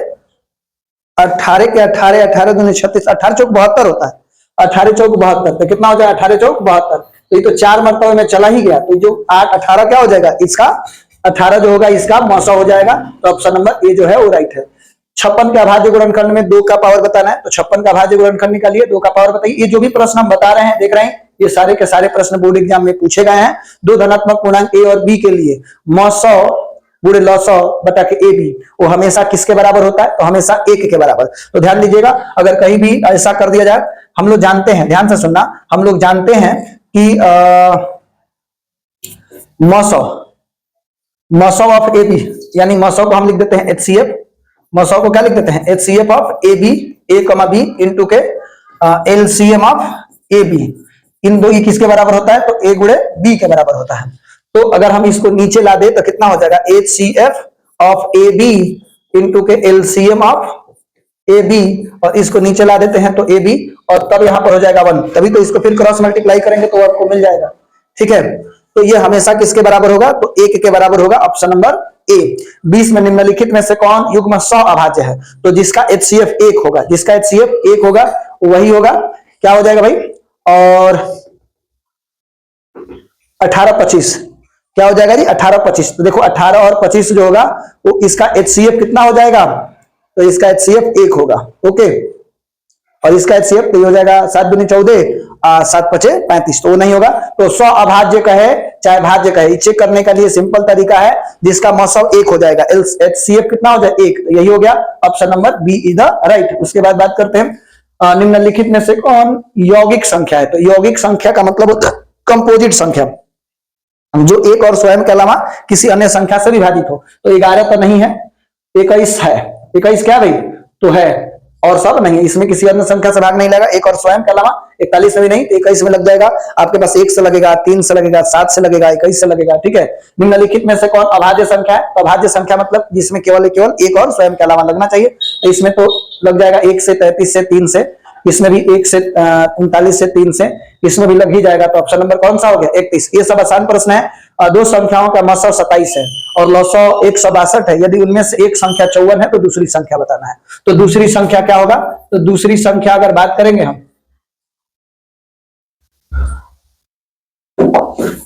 18 के 18 18 2 36, 18 चौक 72 होता है। 18 चौक 72, तो कितना हो जाएगा, 18 चौक 72। तो ये तो 4 मरतबे में चला ही गया। तो जो 8 18 क्या हो जाएगा, इसका 18 जो होगा इसका मौसव हो जाएगा। तो ऑप्शन नंबर ए जो है वो राइट है। 56 के अभाज्य गुणनखंड में 2 का पावर बताना है, तो 56 का अभाज्य गुणनखंड निकालिए, 2 का पावर बताइए। ये जो भी प्रश्न हम बता रहे हैं, देख रहे हैं, ये सारे के सारे प्रश्न बोर्ड एग्जाम में पूछे गए हैं। 2 धनात्मक पूर्णांक ए और बी के लिए मौसव गुणे लसौ बटा के ए बी, वो हमेशा किसके बराबर होता है, तो हमेशा 1 के बराबर। तो ध्यान दीजिएगा, अगर कहीं भी ऐसा कर दिया जाए, हम लोग जानते हैं, ध्यान से सुनना, हम लोग जानते हैं कि मौसव ऑफ ए बी, यानी मौसव को हम लिख देते हैं HCF। मौसव को क्या लिख देते हैं, HCF ऑफ ए बी, ए कमा बी इंटू के LCM ऑफ ए बी। इन दो किसके बराबर होता है, तो ए गुणे बी के बराबर होता है। तो अगर हम इसको नीचे ला दे तो कितना हो जाएगा, HCF of A B into के LCM ऑफ ए बी, और इसको नीचे ला देते हैं तो ए बी, और तब यहां पर हो जाएगा 1। तभी तो इसको फिर क्रॉस मल्टीप्लाई करेंगे तो आपको मिल जाएगा, ठीक है। तो ये हमेशा किसके बराबर होगा, तो 1 के बराबर होगा, ऑप्शन नंबर ए। 20 में निम्नलिखित में से कौन युग्म सअभाज्य है, तो जिसका HCF 1 होगा, जिसका HCF 1 होगा वही होगा, क्या हो जाएगा भाई, और 18 25 क्या हो जाएगा जी, 18 25। तो देखो 18 और 25 जो होगा वो इसका HCF कितना हो जाएगा, तो इसका HCF 1 होगा, ओके। और इसका HCF तो हो जाएगा 7 दूनी 14, 7 5 35, तो वो नहीं होगा। तो स्व अभाज्य कहे चाहे भाज्य कहे, चेक करने का लिए सिंपल तरीका है, जिसका मौसव 1 हो जाएगा, HCF कितना हो जाएगा 1, तो यही हो गया, option number B is the right. उसके बाद बात करते हैं निम्नलिखित में से कौन यौगिक संख्या है। तो यौगिक संख्या का मतलब होता है कंपोजिट संख्या, जो एक और स्वयं के अलावा किसी अन्य संख्या से विभाजित हो। तो 11 तो नहीं है, 21 है। 21 क्या भाई, तो है, और सब नहीं है, इसमें किसी अन्य संख्या से भाग नहीं लगा, एक और स्वयं के अलावा। 41 में भी नहीं, तो 21 में लग जाएगा आपके पास, 1 से लगेगा, 3 से लगेगा, 7 से लगेगा, 21 से लगेगा, ठीक है। निम्नलिखित में से कौन अभाज्य संख्या है, तो अभाज्य संख्या मतलब जिसमें केवल एक और स्वयं के अलावा लगना चाहिए। तो इसमें तो लग जाएगा 1 से 33 से 3 से, इसमें भी 1 से 39 से 3 से, इसमें भी लग ही जाएगा। तो ऑप्शन नंबर कौन सा हो गया, 31। ये सब आसान प्रश्न है। दो संख्याओं का मौसव 27 है और लसौ 162 है। यदि उनमें से एक संख्या 54 है तो दूसरी संख्या बताना है। तो दूसरी संख्या क्या होगा, तो दूसरी संख्या अगर बात करेंगे हम,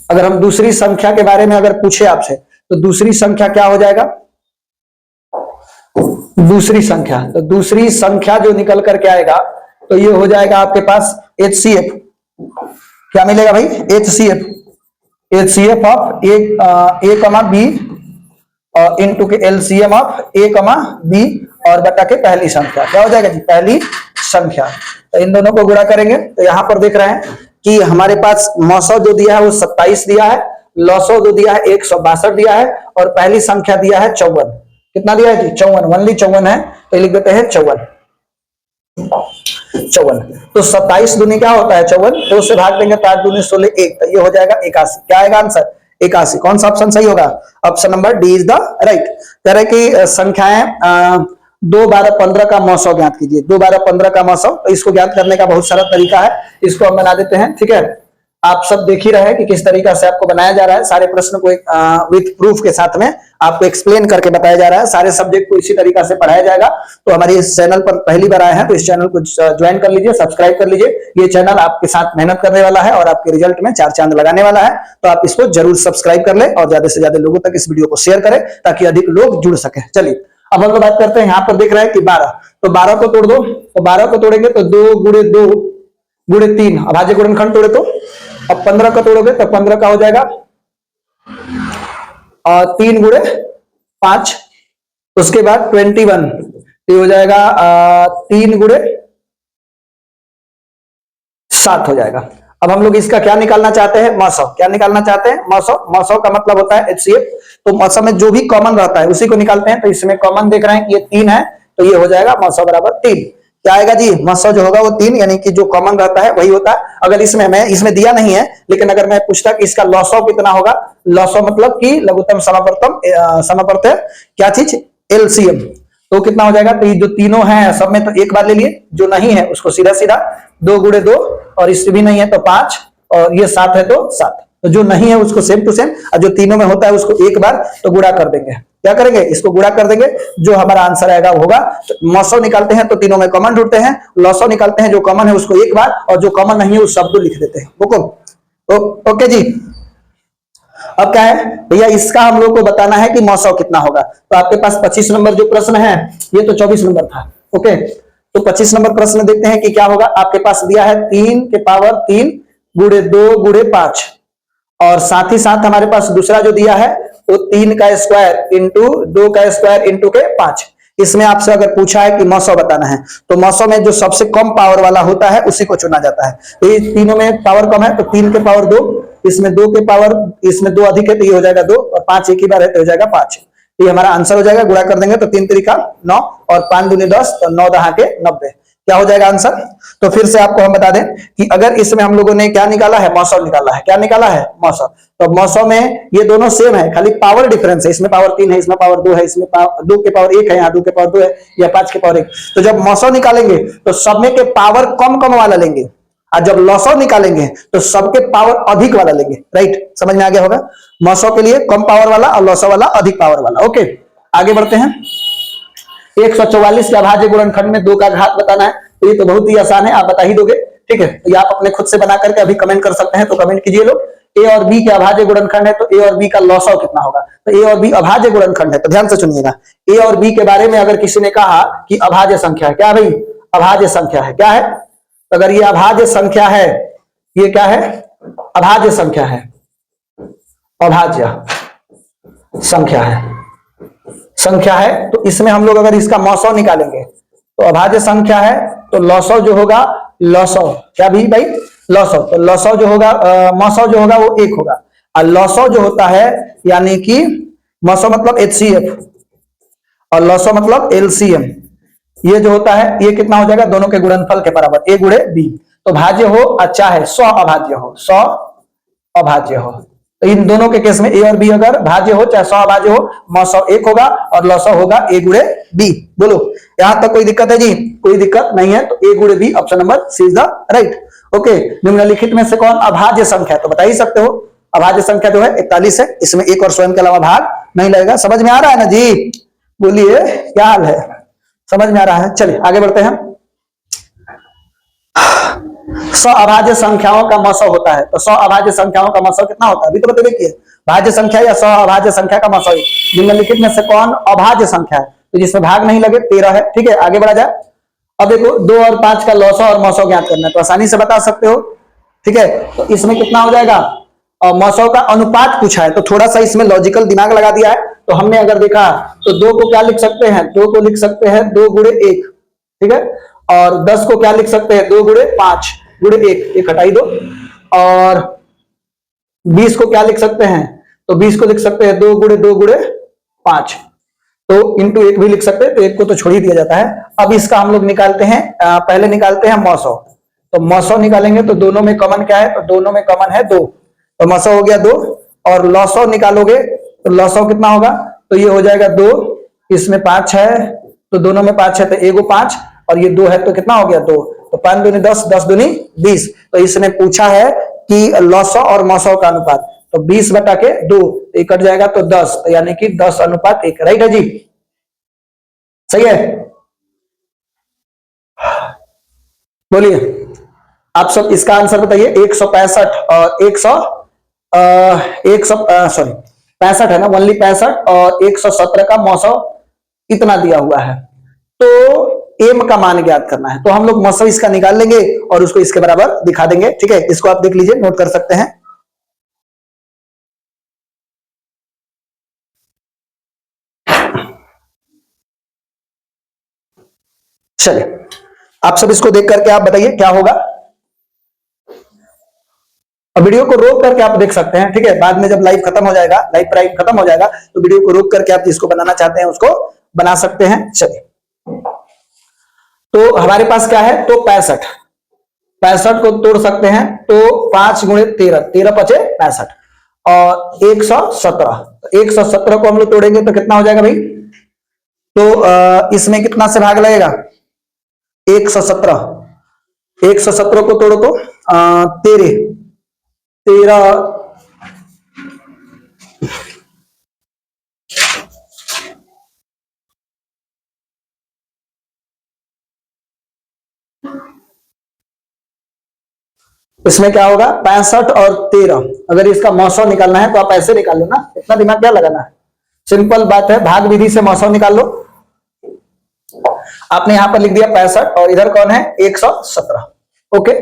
अगर हम दूसरी संख्या के बारे में अगर पूछे आपसे, तो दूसरी संख्या क्या हो जाएगा, दूसरी संख्या, तो दूसरी संख्या जो निकल करके आएगा तो ये हो जाएगा आपके पास HCF, क्या मिलेगा भाई, HCF ऑफ ए कमा बी और इनटू के LCM ऑफ ए कमा बी और बटा के पहली संख्या, क्या हो जाएगा जी, पहली संख्या। तो इन दोनों को गुणा करेंगे तो यहां पर देख रहे हैं कि हमारे पास मौसौ जो दिया है वो 27 दिया है, लसौ जो दिया है 162 दिया है, और पहली संख्या दिया है 54। कितना दिया है जी, 54, ओनली 54 है, तो लिख देते हैं 54। तो 27 दूनी क्या होता है 54, तो उससे भाग देंगे तो 8 दूनी 16 1, तो ये हो जाएगा 81। क्या आएगा आंसर, 81। कौन सा ऑप्शन सही होगा, option number D is the right. कह रहे कि संख्याएं 2 12 15 का मौसव ज्ञात कीजिए। 2 12 15 का मौसव, तो इसको ज्ञात करने का बहुत सारा तरीका है, इसको हम बना देते हैं, ठीक है। आप सब देख ही रहे हैं कि किस तरीका से आपको बनाया जा रहा है। सारे प्रश्न को विथ प्रूफ के साथ में आपको एक्सप्लेन करके बताया जा रहा है। सारे सब्जेक्ट को इसी तरीका से पढ़ाया जाएगा। तो हमारे इस चैनल पर पहली बार आए हैं तो इस चैनल को ज्वाइन कर लीजिए, सब्सक्राइब कर लीजिए। ये चैनल आपके साथ मेहनत करने वाला है और आपके रिजल्ट में 4 चांद लगाने वाला है। तो आप इसको जरूर सब्सक्राइब कर ले और ज्यादा से ज्यादा लोगों तक इस वीडियो को शेयर करें ताकि अधिक लोग जुड़ सके। चलिए अब हम लोग बात करते हैं। यहाँ पर देख रहे हैं कि 12, तो 12 को तोड़ दो। तो 12 को तोड़ेंगे तो 2 गुणे 2 गुणे 3 अभाज्य गुणनखंड तोड़े तो। अब 15 का तोड़ोगे तो 15 का हो जाएगा और 3 गुणे 5। उसके बाद 21 ये हो जाएगा 3 गुणे 7 हो जाएगा। अब हम लोग इसका क्या निकालना चाहते हैं? मौसम। क्या निकालना चाहते हैं? मौसम। मौसम का मतलब होता है HCF। तो मौसम में जो भी कॉमन रहता है उसी को निकालते हैं। तो इसमें कॉमन देख रहे हैं कि ये 3 है तो ये हो जाएगा मौसम बराबर 3। क्या आएगा जी? मौसम जो होगा वो 3, यानी कि जो कॉमन रहता है वही होता है। अगर इसमें मैं इसमें दिया नहीं है लेकिन अगर मैं पूछता कि इसका लॉसव कितना होगा, लॉसव मतलब कि लघुत्तम समापवर्तय क्या चीज? LCM। तो कितना हो जाएगा? तो ये जो तीनों हैं सब में तो एक बार ले लिए, जो नहीं है उसको सीधा सीधा 2 गुणे 2 और इससे भी नहीं है तो 5 और ये 7 है तो 7। तो जो नहीं है उसको सेम टू सेम और जो तीनों में होता है उसको एक बार तो गुणा कर देंगे। क्या करेंगे? इसको गुणा कर देंगे, जो हमारा आंसर आएगा वो होगा। तो मौसम निकालते हैं तो तीनों में कॉमन ढूंढते हैं, लॉसव निकालते हैं जो कॉमन है उसको एक बार और जो कॉमन नहीं है उस शब्द को लिख देते हैं। ओके जी। अब क्या है भैया, इसका हम लोग को बताना है कि मौसम कितना होगा। तो आपके पास 25 नंबर जो प्रश्न है, ये तो 24 नंबर था। ओके, तो 25 नंबर प्रश्न देखते हैं कि क्या होगा। आपके पास दिया है 3 के पावर 3 गुणे 2 गुणे 5 और साथ ही साथ हमारे पास दूसरा जो दिया है वो 3 का स्क्वायर इंटू 2 का स्क्वायर इंटू के 5। इसमें आपसे अगर पूछा है कि मौसम बताना है तो मौसम में जो सबसे कम पावर वाला होता है उसी को चुना जाता है। तो ये तीनों में पावर कम है तो 3 के पावर 2, इसमें 2 के पावर, इसमें 2 अधिक है तो ये हो जाएगा 2 और 5 एक ही बार है तो हो जाएगा 5। ये हमारा आंसर हो जाएगा। गुणा कर देंगे तो 3 तरीका 9 और 5 दूनी 10 तो 9 दहा के 90। क्या हो जाएगा आंसर? तो फिर से आपको हम बता दें कि अगर इसमें हम लोगों ने क्या निकाला है? मौसम निकाला है। क्या निकाला है? मौसम। तो मौसम में ये दोनों सेम है, खाली पावर डिफरेंस है। इसमें पावर 3 है, इसमें पावर 2 है, इसमें 2 के पावर 1 है, यहाँ 2 के पावर 2 है या 5 के पावर 1। तो जब मौसम निकालेंगे तो सब में के पावर कम कम वाला लेंगे और जब लॉसव निकालेंगे तो सबके पावर अधिक वाला लेंगे। राइट, समझ में आ गया होगा। मौसम के लिए कम पावर वाला और लॉसव वाला अधिक पावर वाला। ओके, आगे बढ़ते हैं। 144 के अभाज्य गुणनखंड में 2 का घात बताना है। तो ये तो बहुत ही आसान है, आप बता ही दोगे। ठीक है, तो ये आप अपने खुद से बना करके अभी कमेंट कर सकते हैं, तो कमेंट कीजिए लोग। ए और बी के अभाज्य गुणनखंड है तो ए और बी का लॉसव कितना होगा? तो ए और बी अभाज्य गुणनखंड है तो ध्यान से सुनिएगा। ए और बी के बारे में अगर किसी ने कहा कि अभाज्य संख्या है, क्या भाई? अभाज्य संख्या है। क्या है? तो अगर ये अभाज्य संख्या है, ये क्या है? अभाज्य संख्या है। अभाज्य संख्या है, संख्या है। तो इसमें हम लोग अगर इसका मौसम निकालेंगे तो अभाज्य संख्या है तो लॉसव जो होगा, लॉसव क्या भी भाई? लॉसव। तो लॉसव जो होगा, मौसम जो होगा वो 1 होगा और लॉसव जो होता है यानी कि मौसम मतलब HCF और लॉसव मतलब LCM, ये जो होता है ये कितना हो जाएगा? दोनों के गुणनफल के बराबर, A गुणे B। तो भाज्य हो अच्छा है, 100 अभाज्य हो, 100 अभाज्य हो। तो इन दोनों के केस में ए और बी अगर भाज्य हो चाहे 100 अभाज्य हो, मौसम 1 होगा और लॉसव होगा A गुणे B। बोलो, यहां तक कोई दिक्कत है जी? कोई दिक्कत नहीं है। तो A गुणे B option number C is the right. Okay, निम्नलिखित में से कौन अभाज्य संख्या है? तो बता ही सकते हो। अभाज्य संख्या जो है 41 है, इसमें 1 और स्वयं के अलावा भाग नहीं लगेगा। समझ में आ रहा है ना जी? बोलिए, क्या हाल है? समझ में आ रहा है? चलिए आगे बढ़ते हैं। 100 अभाज्य संख्याओं का मौसम होता है तो 100 अभाज्य संख्याओं का मौसम कितना होता है? अभी तो बता देखिए, भाज्य संख्या या 100 अभाज्य संख्या का मौसम। निम्नलिखित में से कौन अभाज्य संख्या है? तो जिसमें भाग नहीं लगे 13 है। ठीक है, आगे बढ़ा जाए। अब देखो 2 और 5 का लॉसव और मौसम ज्ञात करना है तो आसानी से बता सकते हो। ठीक है, तो इसमें कितना हो जाएगा? और मौसम का अनुपात पूछा है तो थोड़ा सा इसमें लॉजिकल दिमाग लगा दिया है। तो हमने अगर देखा तो 2 को क्या लिख सकते हैं? 2 को लिख सकते हैं 2 गुणे 1। ठीक है, और 10 को क्या लिख सकते हैं? 2 गुणे 5 गुणे 1, एक हटाई दो। और 20 को क्या लिख सकते हैं? तो 20 को लिख सकते हैं 2 गुणे 2 गुणे 5, तो इंटू 1 भी लिख सकते हैं। तो 1 को तो छोड़ ही दिया जाता है। अब इसका हम लोग निकालते हैं, पहले निकालते हैं मौसम। तो मौसम निकालेंगे तो दोनों में कॉमन क्या है? तो दोनों में कॉमन है 2, तो मौसम हो गया 2। और लॉसव निकालोगे तो लॉसव कितना होगा? तो ये हो जाएगा 2, इसमें 5 है तो दोनों में 5 है तो एगो 5 और ये 2 है तो कितना हो गया? 2। तो 5 दूनी 10, 10 दूनी 20। तो इसने पूछा है कि लॉसो और मौसो का अनुपात, तो 20/2 ये कट जाएगा तो 10, तो यानी कि 10:1, राइट है जी, सही है। बोलिए आप सब इसका आंसर बताइए। 165 और 65 है ना, ओनली 65 और 117 का मौसम इतना दिया हुआ है, तो एम का मान ज्ञात करना है, तो हम लोग मौसम इसका निकाल लेंगे और उसको इसके बराबर दिखा देंगे, ठीक है। इसको आप देख लीजिए, नोट कर सकते हैं। चलिए आप सब इसको देख करके आप बताइए क्या होगा। और वीडियो को रोक करके आप देख सकते हैं, ठीक है। बाद में जब लाइव खत्म हो जाएगा, लाइव प्राइम खत्म हो जाएगा, तो वीडियो को रोक करके आप जिसको बनाना चाहते हैं उसको बना सकते हैं। चलिए तो हमारे पास क्या है, तो 65 को तोड़ सकते हैं, तो 5 × 13, 13 × 5 = 65 और 117 को हम लोग तोड़ेंगे तो कितना हो जाएगा भाई, तो इसमें कितना से भाग लगेगा, 117 को तोड़ो तो 13 इसमें क्या होगा, 65 और 13। अगर इसका मौसम निकालना है तो आप ऐसे निकाल लो ना, इतना दिमाग क्या लगाना है, सिंपल बात है, भाग विधि से मौसम निकाल लो। आपने यहां पर लिख दिया 65 और इधर कौन है, 117, ओके।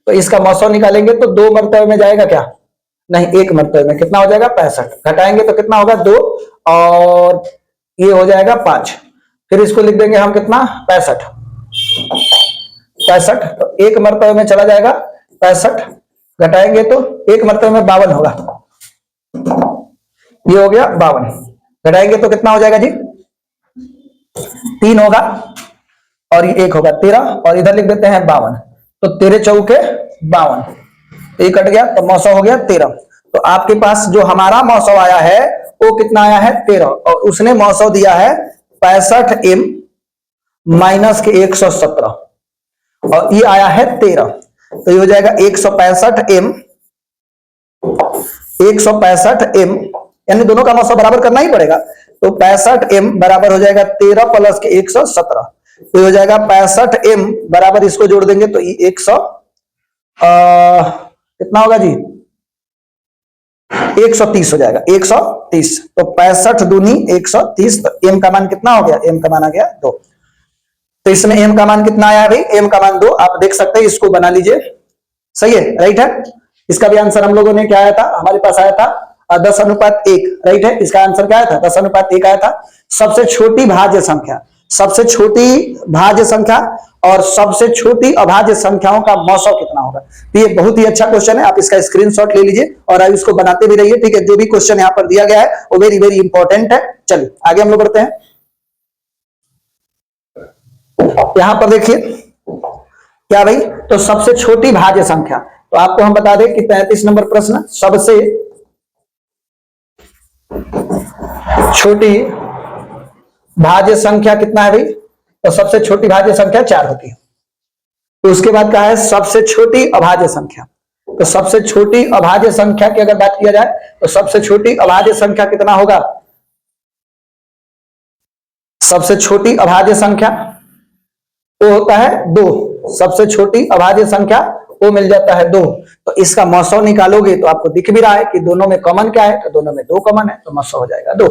तो इसका मौसम निकालेंगे तो 2 मरतबे में जाएगा क्या, नहीं 1 मरतबे में, कितना हो जाएगा 65, घटाएंगे तो कितना होगा 2 और ये हो जाएगा 5, फिर इसको लिख देंगे हम कितना 65, तो 1 मरतबे में चला जाएगा 65, घटाएंगे तो 1 मरतबे में 52 होगा, ये हो गया 52, घटाएंगे तो कितना हो जाएगा जी 3 होगा और ये 1 होगा 13 और इधर लिख देते हैं 52, तो 13 चौके 52, ये कट गया तो मौसम हो गया 13। तो आपके पास जो हमारा मौसम आया है वो कितना आया है 13 और उसने मौसम दिया है 65m माइनस के 117 और ये आया है 13, तो ये हो जाएगा 165m, यानी दोनों का मौसम बराबर करना ही पड़ेगा, तो 65m बराबर हो जाएगा 13 + के 117, तो हो जाएगा 65m बराबर, इसको जोड़ देंगे तो 100 कितना होगा जी 130 हो जाएगा, 130, तो 65 दूनी 130, तो m का मान कितना हो गया, m का मान आ गया 2। तो इसमें m का मान कितना आया भाई, m का मान 2, आप देख सकते हैं, इसको बना लीजिए, सही है, राइट है। इसका भी आंसर हम लोगों ने क्या आया था, हमारे पास आया था 10:1, राइट है। इसका आंसर क्या आया था, 10:1 आया था। सबसे छोटी भाज्य संख्या, सबसे छोटी भाज्य संख्या और सबसे छोटी अभाज्य संख्याओं का मौसम कितना होगा, तो ये बहुत ही अच्छा क्वेश्चन है, आप इसका स्क्रीनशॉट ले लीजिए और आप इसको बनाते भी रहिए, ठीक है। जो भी क्वेश्चन यहाँ पर दिया गया है वो वेरी वेरी इंपॉर्टेंट है। चलिए आगे हम लोग बढ़ते हैं। यहां पर देखिए क्या भाई, तो सबसे छोटी भाज्य संख्या, तो आपको हम बता दें कि 33 नंबर प्रश्न, सबसे छोटी भाज्य संख्या कितना है भाई, तो सबसे छोटी भाज्य संख्या 4 होती है। तो उसके बाद क्या है, सबसे छोटी अभाज्य संख्या, तो सबसे छोटी अभाज्य संख्या की अगर बात किया जाए तो सबसे छोटी अभाज्य संख्या कितना होगा, सबसे छोटी अभाज्य संख्या वो होता है 2, सबसे छोटी अभाज्य संख्या वो मिल जाता है 2। तो इसका मौसम निकालोगे तो आपको दिख भी रहा है कि दोनों में कॉमन क्या है, तो दोनों में 2 कॉमन है, तो मौसम हो जाएगा 2।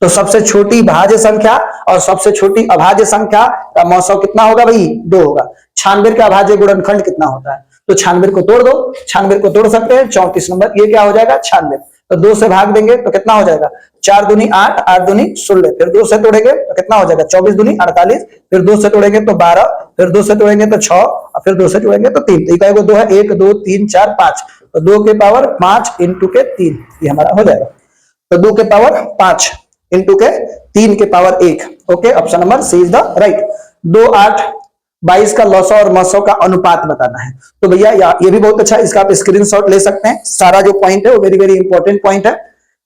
तो सबसे छोटी भाज्य संख्या और सबसे छोटी अभाज्य संख्या का मौसम कितना होगा भाई, 2 होगा। 96 का अभाज्य गुणनखंड कितना होता है, तो 96 को तोड़ दो, 96 को तोड़ सकते हैं, 34 नंबर, ये क्या हो जाएगा 96, तो 2 से भाग देंगे तो कितना हो जाएगा, 4 दूनी 8, 8 दूनी 16, फिर 2 से तोड़ेंगे तो कितना हो जाएगा, 24 दूनी 48, फिर 2 से तोड़ेंगे तो 12, फिर 2 से तोड़ेंगे तो 6 और फिर 2 से तोड़ेंगे तो 3, तो इकाई को 2 है, 1 2 3 4 5, तो 2 के पावर 5 इंटू के 3, ये हमारा हो जाएगा, तो 2 के पावर 5 इंटू के 3 के power 1, okay, option number C is the right. 2 8 22 का लॉसो और मौसो का अनुपात बताना है, तो भैया ये भी बहुत अच्छा, इसका आप स्क्रीनशॉट ले सकते हैं, सारा जो पॉइंट है वो वेरी वेरी इंपॉर्टेंट पॉइंट है।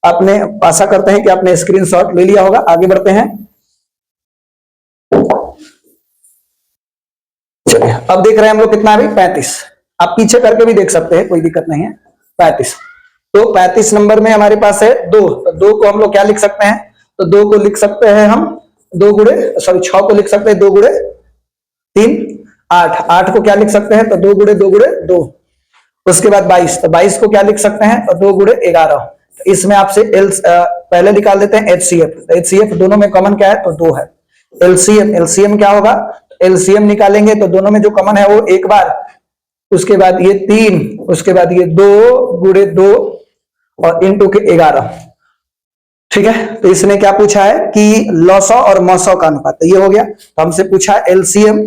आपने आशा करते हैं कि आपने स्क्रीनशॉट ले लिया होगा। आगे बढ़ते हैं, चलिए अब देख रहे हैं हम लोग कितना है भाई 35, आप पीछे करके भी देख सकते हैं, कोई दिक्कत नहीं है। 35, तो 35 नंबर में हमारे पास है 2, तो 2 को हम लोग क्या लिख सकते हैं, तो 2 को लिख सकते हैं हम 6 को लिख सकते हैं 2 गुणे 3, 8 को क्या लिख सकते हैं, तो 2 गुणे 2। उसके बाद 22, तो 22 को क्या लिख सकते हैं, तो 2 गुणे 11। तो इसमें आपसे पहले निकाल देते हैं HCF, तो HCF दोनों में कॉमन क्या है, तो 2 है। LCM क्या होगा, LCM निकालेंगे तो दोनों में जो कॉमन है वो एक बार, उसके बाद ये 3, उसके बाद ये 2 गुणे 2 और इनटू के 11। ठीक है, तो इसने क्या पूछा है कि लॉसॉ और मॉसॉ का अनुपात, तो ये हो गया। तो हमसे पूछा है LCM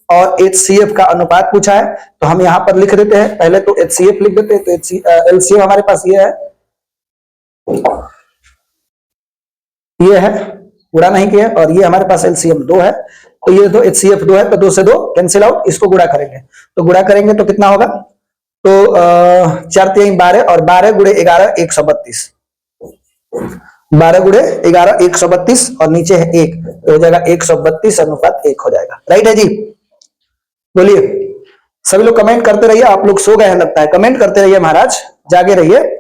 और HCF का अनुपात पूछा है, तो हम यहां पर लिख देते हैं, पहले तो HCF लिख देते हैं, तो LCM हमारे पास ये है, गुणा नहीं किया, और ये हमारे पास LCM 2 है, तो ये तो HCF 2 है, तो 2 से 2 कैंसिल आउट, इसको गुणा करेंगे, तो गुणा करेंगे तो कितना होगा, तो 4 3 12 और 12 गुणे 11 132, 12 गुणे 11 132 और नीचे है 1, तो हो जाएगा 132 अनुपात 1 हो जाएगा। राइट है जी, बोलिए सभी लोग कमेंट करते रहिए। आप लोग सो गए हैं लगता है, कमेंट करते रहिए महाराज, जागे रहिए।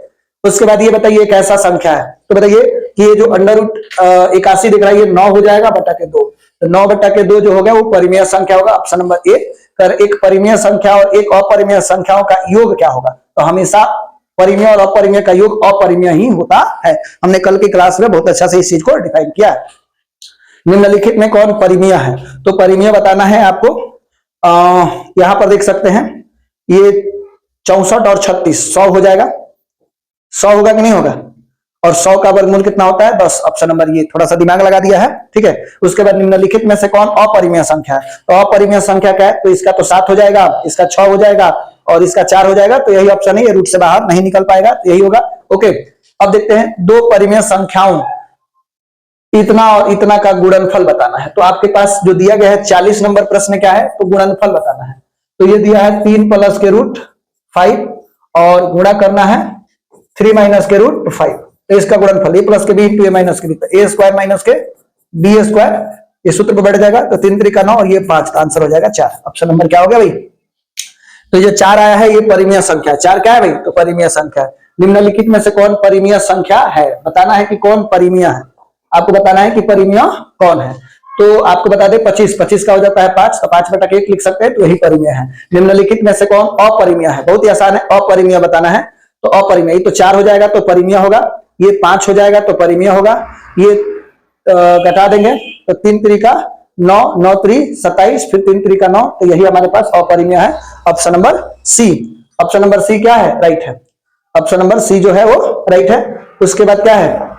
उसके बाद ये बताइए कैसा संख्या है, तो बताइए कि ये जो अंडर रूट 81 दिख रहा है, ये 9 हो जाएगा बटा के 2, तो 9 बटा के 2 जो हो गया वो परिमेय संख्या होगा। Option number A. कर एक परिमेय संख्या और एक अपरिमेय संख्याओं का योग क्या होगा, तो हमेशा परिमेय और अपरिमेय का योग अपरिमेय ही होता है। हमने कल की क्लास में बहुत अच्छा से इस चीज को डिफाइन किया है। निम्नलिखित में कौन परिमेय है, तो परिमेय बताना है आपको। यहां पर देख सकते हैं ये 64 और 36 100 हो जाएगा, 100 होगा कि नहीं होगा, और 100 का वर्गमूल कितना होता है 10। ऑप्शन नंबर ये, थोड़ा सा दिमाग लगा दिया है, ठीक है। उसके बाद निम्नलिखित में से कौन अपरिमेय संख्या है, तो अपरिमेय संख्या क्या है, तो इसका तो 7 हो जाएगा, इसका 6 हो जाएगा और इसका 4 हो जाएगा, तो यही ऑप्शन है, ये रूट से बाहर नहीं निकल पाएगा, तो यही होगा। ओके, अब देखते हैं दो परिमेय संख्याओं इतना और इतना का गुणनफल बताना है। तो आपके पास जो दिया गया है 40 नंबर प्रश्न क्या है, तो गुणनफल बताना है। तो ये दिया है 3 प्लस के रूट 5 और गुणा करना है 3 माइनस के रूट 5, तो इसका गुणनफल ए प्लस के बी इंटू ए माइनस के बी, तो ए स्क्वायर माइनस के बी स्क्वायर, ये सूत्र पर बैठ जाएगा, तो 3 3 का 9 और ये 5, तो आंसर हो जाएगा 4। ऑप्शन नंबर क्या हो गया भाई, तो ये 4 आया है, ये परिमेय संख्या। 4 क्या है भाई, तो परिमेय संख्या है। निम्नलिखित में से कौन परिमेय संख्या है, बताना है कि कौन परिमेय है, आपको बताना है कि परिमेय कौन है। तो आपको बता दे 25 का हो जाता है 5, तो 5 बटा 1 लिख सकते हैं, तो यही परिमेय है। निम्नलिखित में से कौन अपरिमेय है, बहुत ही आसान है, अपरिमेय बताना है। तो अपरिमेय तो 4 हो जाएगा तो परिमेय होगा, ये 5 हो जाएगा तो परिमेय होगा, ये घटा देंगे तो 3 3 का 9, 9 3 27, फिर 3 3 का 9, तो यही हमारे पास अपरिमेय है। Option number C. Option number C क्या है, राइट है। ऑप्शन नंबर सी जो है वो राइट है। उसके बाद क्या है,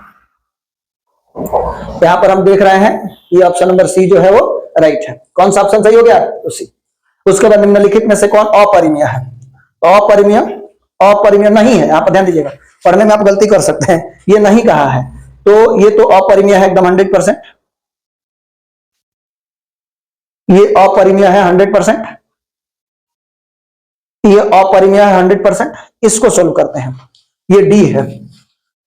यहां पर हम देख रहे हैं ये ऑप्शन नंबर सी जो है वो राइट है। कौन सा ऑप्शन सही हो गया, तो सी। उसके बाद निम्नलिखित में से कौन अपरिमेय है, अपरिमेय नहीं है, यहां पर ध्यान दीजिएगा, पढ़ने में आप गलती कर सकते हैं, ये नहीं कहा है, तो ये तो अपरिमेय है एकदम 100%, ये अपरिमेय है 100%, ये अपरिमेय है 100%। इसको सोल्व करते हैं, ये डी है,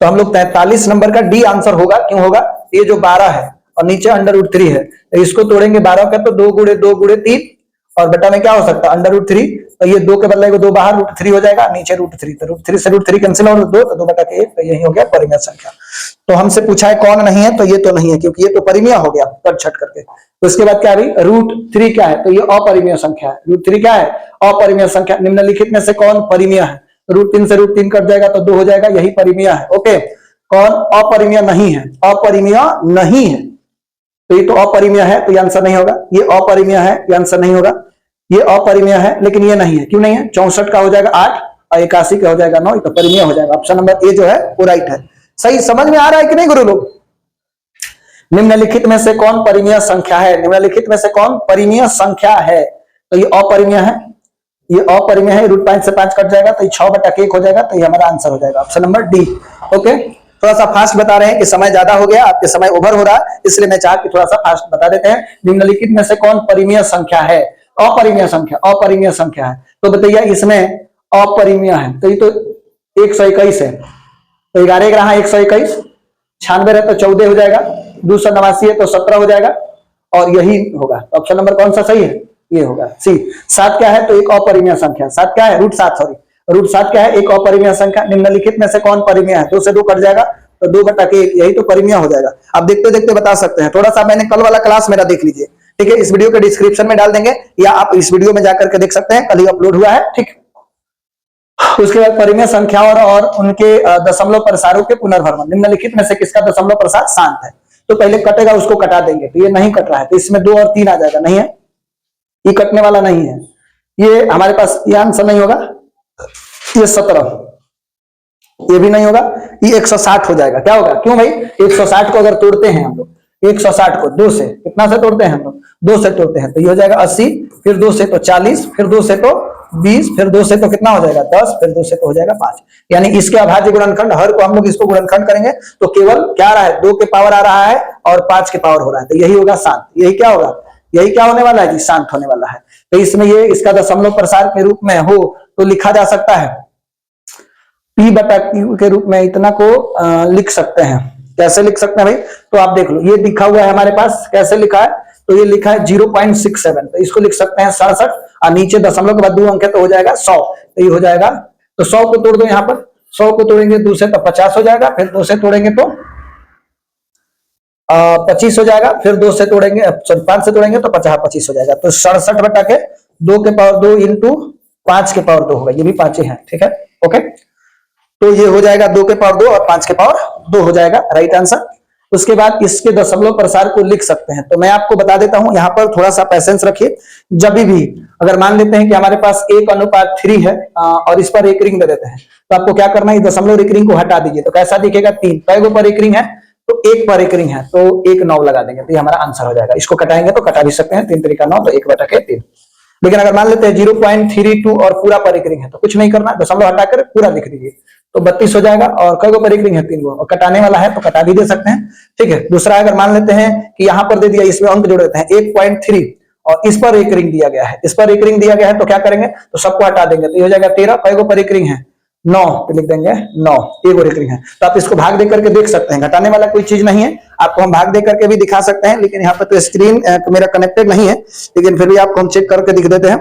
तो हम लोग 43 नंबर का डी आंसर होगा। क्यों होगा, ये जो 12 है और नीचे अंडर रूट 3 है, तो इसको तोड़ेंगे 12 का, तो 2 गुणे 2 गुणे 3 और बटा में क्या हो सकता है अंडर रूट 3, तो ये 2 के बदले 2 बाहर, रूट 3 हो जाएगा, नीचे रूट 3, तो रूट 3 से रूट 3 कैंसिल और 2, तो 2 बटा के 1, तो यही हो गया परिमेय संख्या। तो हमसे पूछा है कौन नहीं है, तो ये तो नहीं है क्योंकि ये तो परिमेय हो गया कट छट करके। तो इसके बाद क्या है, रूट 3 क्या है, तो ये अपरिमेय संख्या है। रूट 3 क्या है, अपरिमेय संख्या। निम्नलिखित में से कौन परिमेय है, रूट 3 से रूट 3 कट जाएगा तो 2 हो जाएगा, यही परिमेय है। ओके, कौन अपरिमेय नहीं है, अपरिमेय नहीं है, तो ये तो अपरिमेय है, तो ये आंसर नहीं होगा। ये अपरिमेय है, ये आंसर नहीं होगा। ये अपरिमेय है लेकिन ये नहीं है, क्यों नहीं है, 64 का हो जाएगा 8 और 81 का हो जाएगा 9, तो परिमेय हो जाएगा। ऑप्शन नंबर ए जो है वो राइट है। सही समझ में आ रहा है कि नहीं गुरु लोग। निम्नलिखित में से कौन परिमेय संख्या है, निम्नलिखित में से कौन परिमेय संख्या है, तो ये अपरिमेय है, ये अपरिमेय है, रूट 5 से 5 कट जाएगा, तो ये 6 बटा 1 हो जाएगा, तो ये हमारा आंसर हो जाएगा। Option number D. ओके, थोड़ा सा फास्ट बता रहे हैं कि समय ज्यादा हो गया, आपके समय ओवर हो रहा है, इसलिए मैं चाह कि थोड़ा सा फास्ट बता देते हैं। निम्नलिखित में से कौन परिमेय संख्या है, अपरिमेय संख्या, अपरिमेय संख्या है, तो बताइए इसमें अपरिमेय है, तो ये तो 121 है, तो 11 रहा 121, 96 है तो 14 हो जाएगा, 289 है तो 17 हो जाएगा, और यही होगा। ऑप्शन नंबर कौन सा सही है, ये होगा सी। 7 क्या है? तो एक अपरिमेय संख्या। 7 क्या है? √7 सॉरी, √7 क्या है? एक अपरिमेय संख्या। निम्नलिखित में से कौन परिमेय है? 2 से 2 कट जाएगा तो 2/1, यही तो परिमेय हो जाएगा। आप देखते देखते बता सकते हैं। थोड़ा सा मैंने कल वाला क्लास मेरा देख लीजिए, ठीक है, इस वीडियो के डिस्क्रिप्शन में डाल देंगे या आप इस वीडियो में जाकर के देख सकते हैं, कल ही अपलोड हुआ है, ठीक। उसके बाद परिमेय संख्या और उनके दशमलव प्रसारों के पुनर्भरण। निम्नलिखित में से किसका दशमलव प्रसार शांत है? तो पहले कटेगा, उसको कटा देंगे, तो ये नहीं कट रहा है, तो इसमें 2 और 3 आ जाएगा, नहीं है, ये कटने वाला नहीं है, ये हमारे पास ये आंसर नहीं होगा, ये 17, ये भी नहीं होगा, ये 160 हो जाएगा। क्या होगा? क्यों भाई? 160 को अगर तोड़ते हैं हम लोग, 160 को 2 से, कितना से तोड़ते हैं हम लोग? 2 से तोड़ते हैं, तो ये हो जाएगा 80, फिर 2 से तो 40, फिर 2 से तो 20, फिर 2 से तो कितना हो जाएगा? 10, फिर 2 से तो हो जाएगा 5। यानी इसके अभाज्य गुणनखंड, हर को हम लोग इसको गुणनखंड करेंगे तो केवल क्या आ रहा है? 2 के पावर आ रहा है और 5 के पावर हो रहा है, तो यही होगा शांत। यही क्या होगा? यही क्या होने वाला है जी? शांत होने वाला है। तो इसमें ये इसका दशमलव प्रसार के रूप में हो तो लिखा जा सकता है P/Q के रूप में, इतना को लिख सकते हैं। कैसे लिख सकते हैं भाई? तो आप देख लो, ये लिखा हुआ है हमारे पास, कैसे लिखा है? तो ये लिखा है 0.67, तो इसको लिख सकते हैं 67, और नीचे दशमलव के बाद 2 अंक है तो हो जाएगा 100, तो ये हो जाएगा, तो 100 को तोड़ दो, यहाँ पर 100 को तोड़ेंगे 2 से तो 50 हो जाएगा, फिर 2 से तोड़ेंगे तो 25 हो जाएगा, फिर 2 से तोड़ेंगे 5 से तोड़ेंगे तो 25 हो जाएगा। तो 67/2 के पावर 2 इंटू 5 के पावर 2 होगा, ये भी 5 ही है, ठीक है, ओके। तो ये हो जाएगा 2 के पावर 2 और 5 के पावर 2 हो जाएगा, राइट आंसर। उसके बाद इसके दशमलव प्रसार को लिख सकते हैं, तो मैं आपको बता देता हूं, यहां पर थोड़ा सा पैसेंस रखिए। जब भी अगर मान लेते हैं कि हमारे पास 1:3 है और इस पर एक रिंग दे देते हैं, तो आपको क्या करना है? दशमलव एक रिंग को हटा दीजिए, तो कैसा दिखेगा? 3 कई पर एक रिंग है तो 1 पर एक रिंग है, तो 1 9 लगा देंगे, तो ये हमारा आंसर हो जाएगा। इसको कटाएंगे तो कटा भी सकते हैं, 3 3 9, तो 1/3। लेकिन अगर मान लेते हैं 0.32 और पूरा पर एक रिंग है, तो कुछ नहीं करना, दशमलव हटाकर पूरा लिख दीजिए, तो 32 हो जाएगा। और कई पर एक रिंग है? 3 गो, और कटाने वाला है तो कटा भी दे सकते हैं, ठीक है। दूसरा अगर मान लेते हैं कि यहां पर दे दिया, इसमें अंक जोड़ देते हैं 1.3 और इस पर एक रिंग दिया गया है, इस पर एक रिंग दिया गया है, तो क्या करेंगे? तो सबको हटा देंगे, तो ये हो जाएगा 13, कई पर एक रिंग है? 9, तो लिख देंगे 9, एक और एक रिंग है। तो आप इसको भाग दे करके देख सकते हैं, घटाने वाला कोई चीज नहीं है, आपको हम भाग दे करके भी दिखा सकते हैं, लेकिन यहाँ पर तो स्क्रीन मेरा कनेक्टेड नहीं है, लेकिन फिर भी आपको हम चेक करके दिख देते हैं।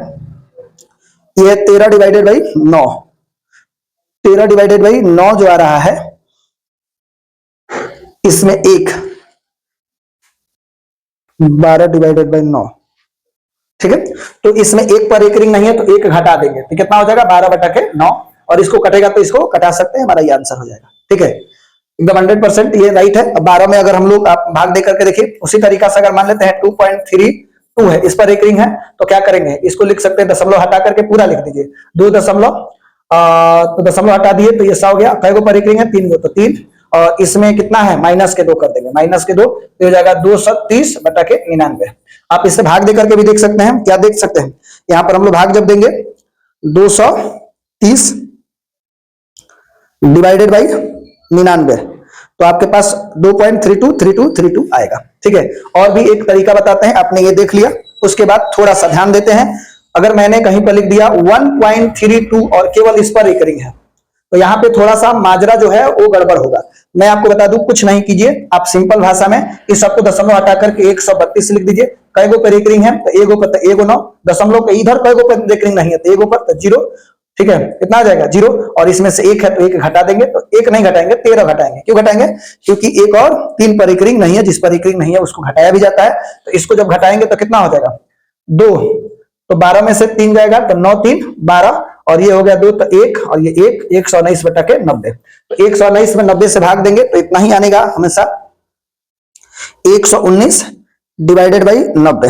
ये 13/9, 13/9 जो आ रहा है, इसमें 1 12/9, ठीक है। तो इसमें 1 पर एक रिंग नहीं है, तो 1 घटा देंगे, तो कितना हो जाएगा? 12/9, और इसको कटेगा तो इसको कटा सकते हैं, हमारा ये आंसर हो जाएगा, ठीक है, एकदम 100% ये राइट है। अब 12 में अगर हम लोग आप भाग दे करके देखिए, उसी तरीका से अगर मान लेते हैं 2.32 है, इस पर एक रिंग है, तो क्या करेंगे? इसको लिख सकते हैं, दशमलव हटा करके पूरा लिख दीजिए, 2 दशमलव, तो दशमलव हटा दिए तो ये 100 हो गया। कई गो पर एक रिंग है? 3 गो, तो 3, और इसमें कितना है? -2 कर देंगे, -2 तो हो जाएगा 230/99। आप इससे भाग दे करके भी देख सकते हैं, क्या देख सकते हैं? यहां पर हम लोग भाग जब देंगे 230 डिवाइडेड बाई 99, तो आपके पास 2.323232 आएगा, ठीक है। और भी एक तरीका बताते हैं, आपने ये देख लिया, उसके बाद थोड़ा सा ध्यान देते हैं। अगर मैंने कहीं पर लिख दिया 1.32 और केवल इस पर एक रिंग है, तो यहाँ पे थोड़ा सा माजरा जो है वो गड़बड़ होगा। मैं आपको बता दूं, कुछ नहीं कीजिए, आप सिंपल भाषा में इस सबको दशमलव हटा करके 132 लिख दीजिए। कई गो पर एक रिंग है? तो एगो पर एगो 9, दशमलव के इधर कई गो पर एक रिंग नहीं है, तो एगो पर 0, ठीक है, कितना आ जाएगा? 0, और इसमें से 1 है तो 1 घटा देंगे, तो 1 नहीं घटाएंगे, 13 घटाएंगे। क्यों घटाएंगे? क्योंकि 1 और 3 पर एक रिंग नहीं है, जिस पर एक रिंग नहीं है उसको घटाया भी जाता है, तो इसको जब घटाएंगे तो कितना हो जाएगा? 2, तो 12 में से 3 जाएगा, तो 9 3 12, और ये हो गया 2, तो 1, और ये 1, 119/90, तो 119 में 90 से भाग देंगे तो इतना ही आनेगा हमेशा, 119 डिवाइडेड बाई 90,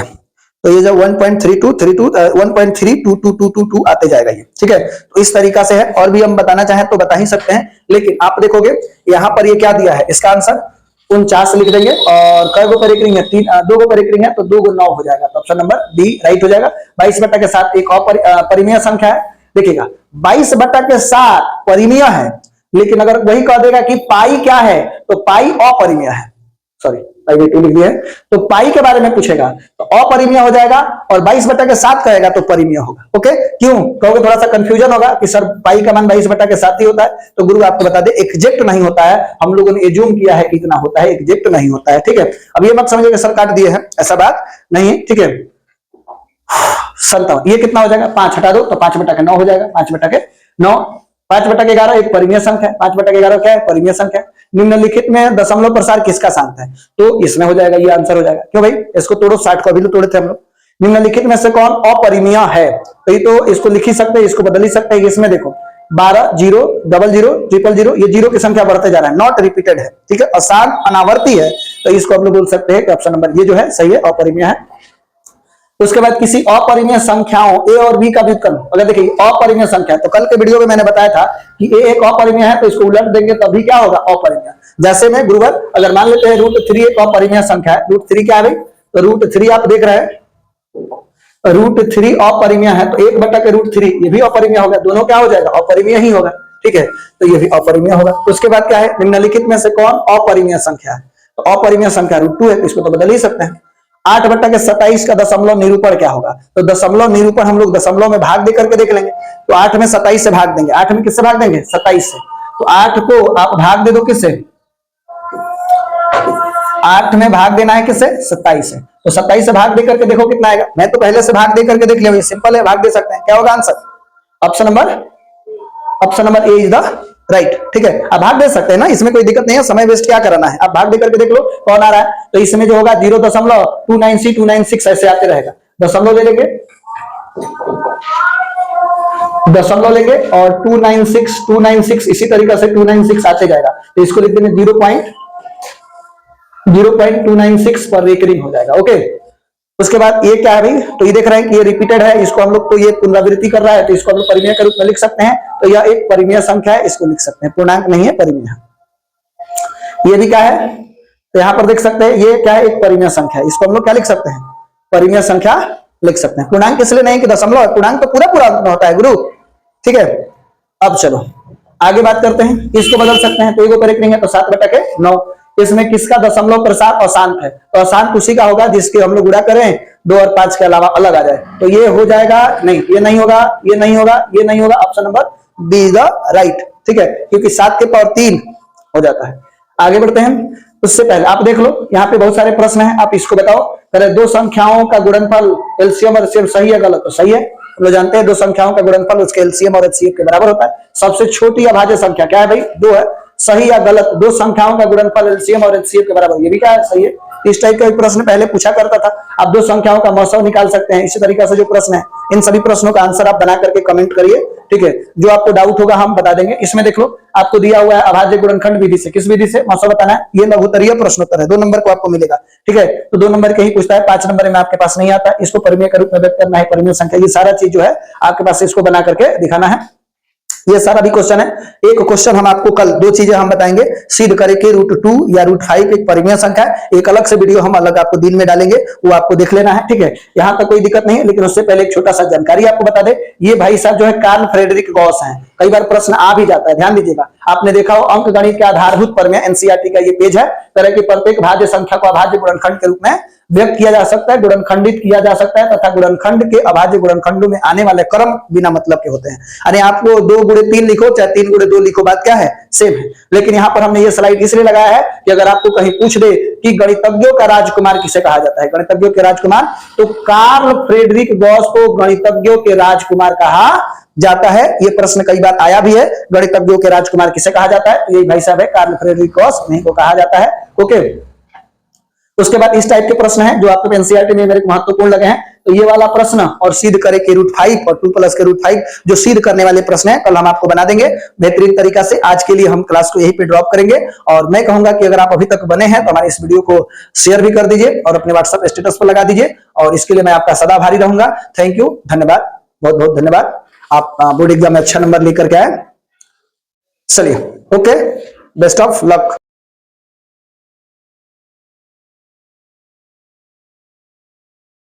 तो ये जब 1.32 आते जाएगा ये, ठीक है। तो इस तरीका से है, और भी हम बताना चाहें तो बता ही सकते हैं, लेकिन आप देखोगे यहां पर ये क्या दिया है, इसका आंसर 49 लिख देंगे, और कई गो पर एक रिंग है? 2 गो पर एक रिंग है, तो 2 गो 9 हो जाएगा, तो ऑप्शन नंबर डी राइट हो जाएगा। 22/7 एक और परिमेय संख्या है, देखिएगा 22/7 परिमेय है, लेकिन अगर वही कह देगा कि पाई क्या है, तो पाई अपरिमेय है, सॉरी पाई 2 लिख दिया है, तो पाई के बारे में पूछेगा तो अपरिमेय हो जाएगा, और 22/7 कहेगा तो परिमेय होगा, ओके। क्यों कहोगे? थोड़ा सा कंफ्यूजन होगा कि सर पाई का मान 22/7 ही होता है, तो गुरु आपको बता दे, एग्जैक्ट नहीं होता है, हम लोगों ने एज्यूम किया है इतना होता है, एग्जैक्ट नहीं होता है, ठीक है। अब ये मत समझिए कि सर काट दिए हैं, ऐसा बात नहीं है, ठीक है। 57। ये कितना हो जाएगा, 5 हटा दो तो 5/9 हो जाएगा, 5/9। 5/11 एक परिमेय संख्या है, 5/11 क्या है, परिमेय संख्या। निम्नलिखित में दशमलव प्रसार किसका शांत है, तो इसमें हो जाएगा, ये आंसर हो जाएगा। क्यों भाई, इसको तोड़ो, 60 को अभी तो तोड़े थे हम लोग। निम्नलिखित में से कौन अपरिमेय है, तो ये तो इसको लिख ही सकते हैं, इसको बदल ही सकते हैं। इसमें देखो 12, 0, 00, 000, ये जीरो की संख्या बढ़ते जा रहा है, नॉट रिपीटेड है, ठीक है, अशांत अनावर्ती है, तो इसको हम लोग बोल सकते हैं कि ऑप्शन नंबर ये जो है सही है, अपरिमेय है। उसके बाद किसी अपरिमेय संख्याओं ए और बी का व्युत्क्रम, अगर देखिए अपरिमेय संख्या, तो कल के वीडियो में मैंने बताया था कि ए एक अपरिमेय है, तो इसको उलट देंगे तभी क्या होगा, अपरिमेय। जैसे में गुरुवर अगर मान लेते हैं √3 एक अपरिमेय संख्या है, √3 क्या है भाई, तो √3 आप देख रहे हैं, √3 अपरिमेय है, तो 1/√3 ये भी अपरिमेय होगा, दोनों क्या हो जाएगा, अपरिमेय ही होगा, ठीक है, तो ये भी अपरिमेय होगा। उसके बाद क्या है, निम्नलिखित में से कौन अपरिमेय संख्या है, तो अपरिमेय संख्या √2 है, इसको तो बदल ही सकते हैं। 8/27 का दशमलव निरूपण क्या होगा, तो दशमलव निरूपण हम लोग दशमलव में भाग दे करके देख लेंगे, तो 8 में 27 से भाग देंगे, 8 में किससे भाग देंगे, 27 से, तो 8 को आप भाग दे दो किससे, 8 में भाग देना है किससे, 27 से, तो 27 से भाग दे करके देखो कितना आएगा, मैं तो पहले से भाग दे करके देख लिया, सिंपल है, भाग दे सकते हैं, क्या होगा answer, option number A is the right, ठीक है। आप भाग दे सकते हैं ना, इसमें कोई दिक्कत नहीं है, समय वेस्ट क्या कराना है, आप भाग दे करके देख लो कौन आ रहा है, तो इसमें जो होगा 0.296 ऐसे आते रहेगा, दशमलव ले लेंगे, दशमलव लेंगे और 296 इसी तरीके से 296 आते जाएगा, तो इसको लिख देंगे 0.296 पर रेकरिंग हो जाएगा, ओके। उसके बाद ये क्या है भाई, तो ये देख रहे हैं कि ये रिपीटेड है, इसको हम लोग तो ये पुनरावृत्ति कर रहा है, तो इसको हम लोग परिमेय के रूप में लिख सकते हैं, तो यह एक परिमेय संख्या है, इसको लिख सकते हैं, पूर्णांक नहीं है, परिमेय। ये भी क्या है, तो यहां पर देख सकते हैं ये क्या है, एक परिमेय संख्या है, इसको हम लोग क्या लिख सकते हैं, परिमेय संख्या लिख सकते हैं। पूर्णांक इसलिए नहीं कि दशमलव, पूर्णांक तो पूरा होता है गुरु, ठीक है। अब चलो आगे बात करते हैं, इसको बदल सकते हैं, तो ये करेक्ट नहीं है, तो 7/9। इसमें किसका दशमलव प्रसार अशांत है, तो अशांत उसी का होगा जिसके हम लोग गुणा करें 2 और 5 के अलावा अलग आ जाए, तो ये हो जाएगा, नहीं ये नहीं होगा, ये नहीं होगा, ये नहीं होगा, option number B is the right, ठीक है, क्योंकि 7 के पावर 3 हो जाता है। आगे बढ़ते हैं, उससे पहले आप देख लो, यहाँ पे बहुत सारे प्रश्न हैं, आप इसको बताओ, पहले दो संख्याओं का गुणनफल एलसीएम और एचसीएफ सही है गलत, तो सही है, हम लोग जानते हैं दो संख्याओं का गुणनफल उसके एलसीएम और एचसीएफ के बराबर होता है। सबसे छोटी अभाज्य संख्या क्या है भाई, 2 है, सही या गलत, दो संख्याओं का गुणनफल एलसीएम और एचसीएफ के बराबर, ये भी क्या है, सही है। इस टाइप का एक प्रश्न पहले पूछा करता था, आप दो संख्याओं का मौसम निकाल सकते हैं, इसी तरीके से जो प्रश्न है, इन सभी प्रश्नों का आंसर आप बना करके कमेंट करिए, ठीक है, जो आपको डाउट होगा हम बता देंगे। इसमें देख लो आपको दिया हुआ है अभाज्य गुणनखंड विधि से, किस विधि से मौसम बताना है, ये लघुत्तरीय प्रश्नोत्तर है, 2 नंबर को आपको मिलेगा, ठीक है, तो 2 नंबर के ही पूछता है, 5 नंबर में आपके पास नहीं आता, इसको परिमेय के रूप में व्यक्त करना है, परिमेय संख्या, ये सारा चीज जो है आपके पास इसको बना करके दिखाना है, ये सारा भी क्वेश्चन है। एक क्वेश्चन हम आपको कल 2 चीजें हम बताएंगे, सिद्ध करे कि √2 या √5 एक परिमेय संख्या है, एक अलग से वीडियो हम अलग आपको दिन में डालेंगे, वो आपको देख लेना है, ठीक है, यहां तक कोई दिक्कत नहीं है। लेकिन उससे पहले एक छोटा सा जानकारी आपको बता दे, ये भाई साहब जो है कार्ल फ्रेडरिक गॉस हैं, कई बार प्रश्न आ भी जाता है, ध्यान दीजिएगा, आपने देखा हो अंक गणित के आधारभूत परिमेय एनसीईआरटी का ये पेज है, तरह की प्रत्येक भाज्य संख्या को अभाज्य गुणनखंड के रूप में व्यक्त किया जा सकता है, गुणनखंडित किया जा सकता है, तथा गुणनखंड के अभाज्य गुणनखंडों में आने वाले क्रम बिना मतलब के होते हैं। अरे आपको 2 × 3 लिखो चाहे 3 × 2 लिखो, बात क्या है, सेम है। लेकिन यहाँ पर हमने ये स्लाइड इसलिए लगाया है कि अगर आपको कहीं पूछ दे कि गणितज्ञों का राजकुमार किसे कहा जाता है, गणितज्ञों के राजकुमार, तो कार्ल फ्रेडरिक गॉस को गणितज्ञों के राजकुमार कहा जाता है। ये प्रश्न कई बार आया भी है, गणितज्ञों के राजकुमार किसे कहा जाता है, तो यही भाई साहब है कार्ल फ्रेडरिक गॉस, इन्हीं को कहा जाता है, ओके। उसके बाद इस टाइप के प्रश्न हैं जो आपको एनसीईआरटी में मेरे को महत्वपूर्ण लगे हैं, तो ये वाला प्रश्न और सिद्ध करे के √5 और 2 + के √5 जो सिद्ध करने वाले प्रश्न हैं, कल हम आपको बना देंगे बेहतरीन तरीका से। आज के लिए हम क्लास को यहीं पे ड्रॉप करेंगे, और मैं कहूंगा कि अगर आप अभी तक बने हैं तो हमारे इस वीडियो को शेयर भी कर दीजिए और अपने व्हाट्सएप स्टेटस पर लगा दीजिए, और इसके लिए मैं आपका सदा आभारी रहूंगा। थैंक यू, धन्यवाद, बहुत बहुत धन्यवाद। आप बोर्ड एग्जाम में अच्छा नंबर लेकर के आए, चलिए, ओके, बेस्ट ऑफ लक।